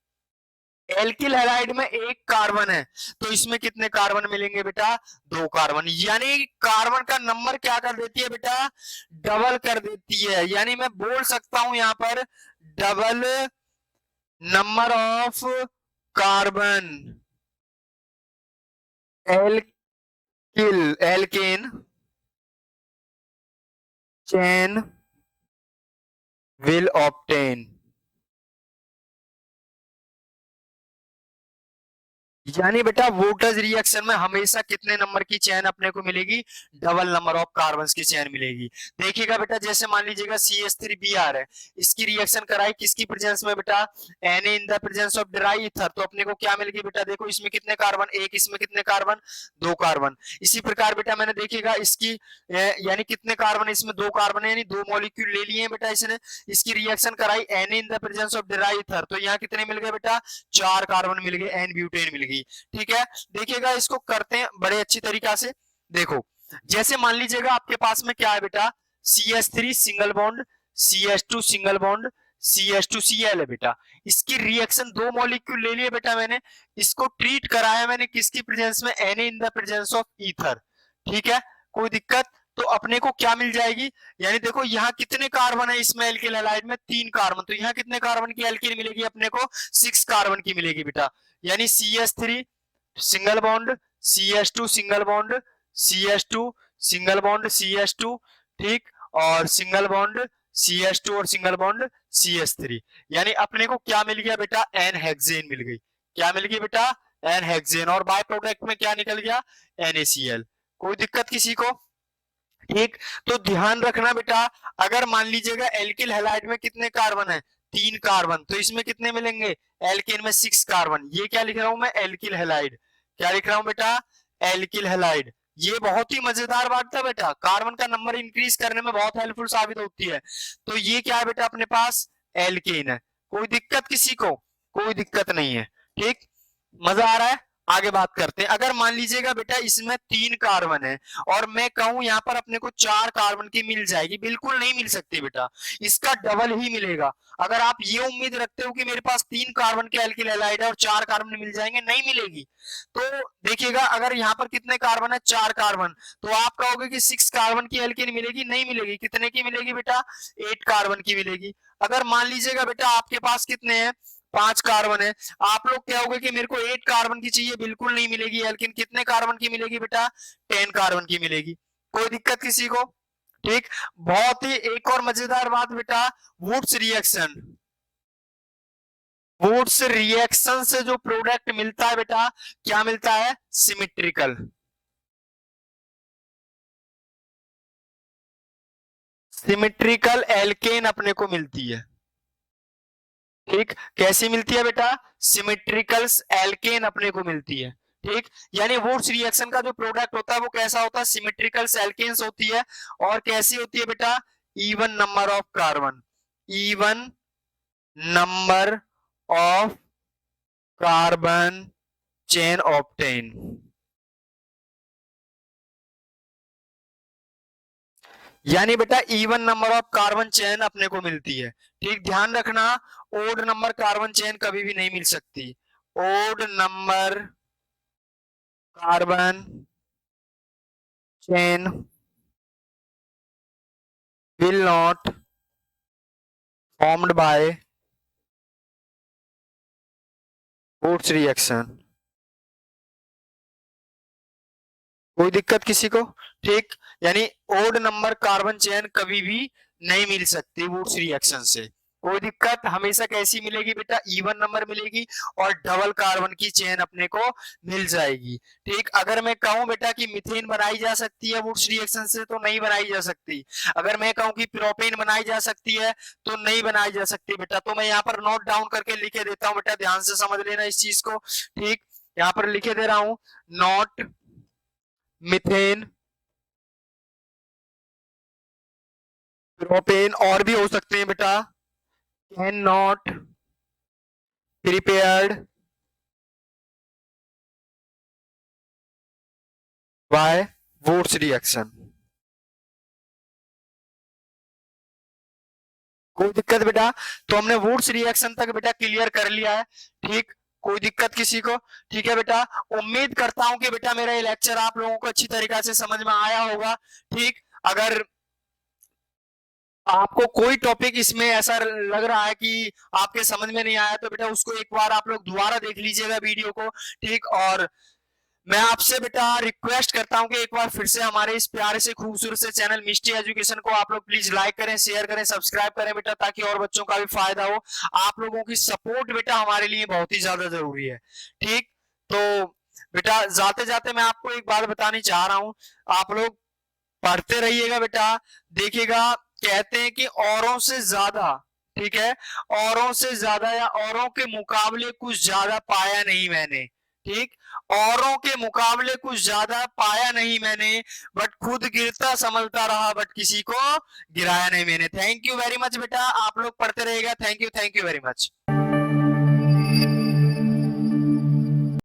एल्किल हैलाइड में एक कार्बन है तो इसमें कितने कार्बन मिलेंगे बेटा, दो कार्बन, यानी कार्बन का नंबर क्या कर देती है बेटा, डबल कर देती है। यानी मैं बोल सकता हूं यहां पर double number of carbon, alkyl alkane chain will obtain, यानी बेटा वोल्टेज रिएक्शन में हमेशा कितने नंबर की चेन अपने को मिलेगी, डबल नंबर ऑफ कार्बन की चेन मिलेगी। देखिएगा बेटा जैसे मान लीजिएगा CH3Br है, इसकी रिएक्शन कराई किसकी प्रेजेंस में बेटा, Na in the presence of dry ether, तो अपने को क्या मिलेगी बेटा, देखो इसमें कितने कार्बन, एक, इसमें कितने कार्बन, दो कार्बन। इसी प्रकार बेटा मैंने देखिएगा इसकी यानी कितने कार्बन, इसमें दो कार्बन है, यानी दो मॉलिक्यूल ले लिए हैं बेटा इसने, इसकी रिएक्शन कराई Na in the presence of dry ether, तो यहाँ कितने मिल गए बेटा, चार कार्बन मिल गए, एन ब्यूटेन मिल गई। ठीक है, देखिएगा इसको करते हैं बड़े अच्छी तरीका से। देखो जैसे मान लीजिएगा आपके पास में क्या है बेटा, CH3 single bond, CH2 single bond, CH2Cl है बेटा, इसकी रिएक्शन दो मॉलिक्यूल ले लिए बेटा मैंने, इसको ट्रीट कराया मैंने किसकी प्रेजेंस में, Na in the presence of ether. ठीक है, कोई दिक्कत, तो अपने को क्या मिल जाएगी, यानी देखो यहाँ कितने कार्बन है इसमें एल्किल हैलाइड में, तीन कार्बन, तो यहाँ कितने कार्बन की एल्किन मिलेगी अपने को, सिक्स कार्बन की मिलेगी बेटा, यानी CH3 single bond, CH2 single bond, CH2 single bond, CH2, ठीक, और सिंगल बॉन्ड CH2 और सिंगल बॉन्ड CH3, यानी अपने को क्या मिल गया बेटा, एन हेक्सेन मिल गई, क्या मिल गई बेटा, एन हेक्सेन, और बाय प्रोडक्ट में क्या निकल गया, NaCl। कोई दिक्कत किसी को, ठीक, तो ध्यान रखना बेटा, अगर मान लीजिएगा एल्किल हैलाइड में कितने कार्बन है, तीन कार्बन, तो इसमें कितने मिलेंगे, एल्केन में सिक्स कार्बन, ये क्या लिख रहा हूं मैं, एल्किल हैलाइड, क्या लिख रहा हूं बेटा, एल्किल हैलाइड। ये बहुत ही मजेदार बात है बेटा, कार्बन का नंबर इंक्रीज करने में बहुत हेल्पफुल साबित होती है। तो ये क्या है बेटा अपने पास, एल्केन है। कोई दिक्कत किसी को, कोई दिक्कत नहीं है, ठीक, मजा आ रहा है। आगे बात करते हैं, अगर मान लीजिएगा बेटा इसमें तीन कार्बन है और मैं कहूं यहाँ पर अपने को चार कार्बन की मिल जाएगी, बिल्कुल नहीं मिल सकती बेटा, इसका डबल ही मिलेगा। अगर आप ये उम्मीद रखते हो कि मेरे पास तीन कार्बन के एल्किल हैलाइड है और चार कार्बन मिल जाएंगे, नहीं मिलेगी। तो देखिएगा अगर यहाँ पर कितने कार्बन है, चार कार्बन, तो आप कहोगे कि सिक्स कार्बन की एल्किन मिलेगी, नहीं मिलेगी, कितने की मिलेगी बेटा, एट कार्बन की मिलेगी। अगर मान लीजिएगा बेटा आपके पास कितने हैं, पांच कार्बन है, आप लोग क्या होगा कि मेरे को एट कार्बन की चाहिए, बिल्कुल नहीं मिलेगी, एल्किन कितने कार्बन की मिलेगी बेटा, टेन कार्बन की मिलेगी। कोई दिक्कत किसी को, ठीक, बहुत ही एक और मजेदार बात बेटा, वुड्स रिएक्शन, वुड्स रिएक्शन से जो प्रोडक्ट मिलता है बेटा, क्या मिलता है, सिमेट्रिकल, सिमेट्रिकल एल्केन अपने को मिलती है। ठीक, कैसी मिलती है बेटा, सिमेट्रिकल एल्केन अपने को मिलती है। ठीक, यानी वुड्स रिएक्शन का जो प्रोडक्ट होता है वो कैसा होता है, सिमेट्रिकल एल्केन्स होती है, और कैसी होती है बेटा, even number of carbon, even number of carbon chain obtain, यानी बेटा even number of carbon chain अपने को मिलती है। ठीक, ध्यान रखना, ओड नंबर कार्बन चेन कभी भी नहीं मिल सकती, odd number carbon chain will not formed by Wurtz reaction। कोई दिक्कत किसी को, ठीक, यानी ओड नंबर कार्बन चेन कभी भी नहीं मिल सकती वुड्स रिएक्शन से। कोई दिक्कत, हमेशा कैसी मिलेगी बेटा, इवन नंबर मिलेगी और डबल कार्बन की चेन अपने को मिल जाएगी। ठीक, अगर मैं कहूं बेटा कि मीथेन बनाई जा सकती है वुड्स रिएक्शन से, तो नहीं बनाई जा सकती। अगर मैं कहूं कि प्रोपेन बनाई जा सकती है, तो नहीं बनाई जा सकती बेटा। तो मैं यहाँ पर नोट डाउन करके लिखे देता हूं बेटा, ध्यान से समझ लेना इस चीज को। ठीक, यहाँ पर लिखे दे रहा हूं, नॉट मिथेन, प्रोपेन, और भी हो सकते हैं बेटा, can not prepared by Wurtz reaction. कोई दिक्कत बेटा, तो हमने वुड्स रिएक्शन तक बेटा क्लियर कर लिया है। ठीक, कोई दिक्कत किसी को, ठीक है बेटा, उम्मीद करता हूं कि बेटा मेरा ये लेक्चर आप लोगों को अच्छी तरीके से समझ में आया होगा। ठीक, अगर आपको कोई टॉपिक इसमें ऐसा लग रहा है कि आपके समझ में नहीं आया, तो बेटा उसको एक बार आप लोग दोबारा देख लीजिएगा वीडियो को। ठीक, और मैं आपसे बेटा रिक्वेस्ट करता हूं कि एक बार फिर से हमारे इस प्यारे से खूबसूरत से चैनल मिस्टी एजुकेशन को आप लोग प्लीज लाइक करें, शेयर करें, सब्सक्राइब करें बेटा, ताकि और बच्चों का भी फायदा हो। आप लोगों की सपोर्ट बेटा हमारे लिए बहुत ही ज्यादा जरूरी है। ठीक, तो बेटा जाते जाते मैं आपको एक बात बतानी चाह रहा हूं, आप लोग पढ़ते रहिएगा बेटा। देखिएगा, कहते हैं कि औरों से ज्यादा, ठीक है, औरों से ज्यादा या औरों के मुकाबले कुछ ज्यादा पाया नहीं मैंने। ठीक, औरों के मुकाबले कुछ ज्यादा पाया नहीं मैंने, बट खुद गिरता संभलता रहा, बट किसी को गिराया नहीं मैंने। थैंक यू वेरी मच बेटा, आप लोग पढ़ते रहिएगा। Thank you very much.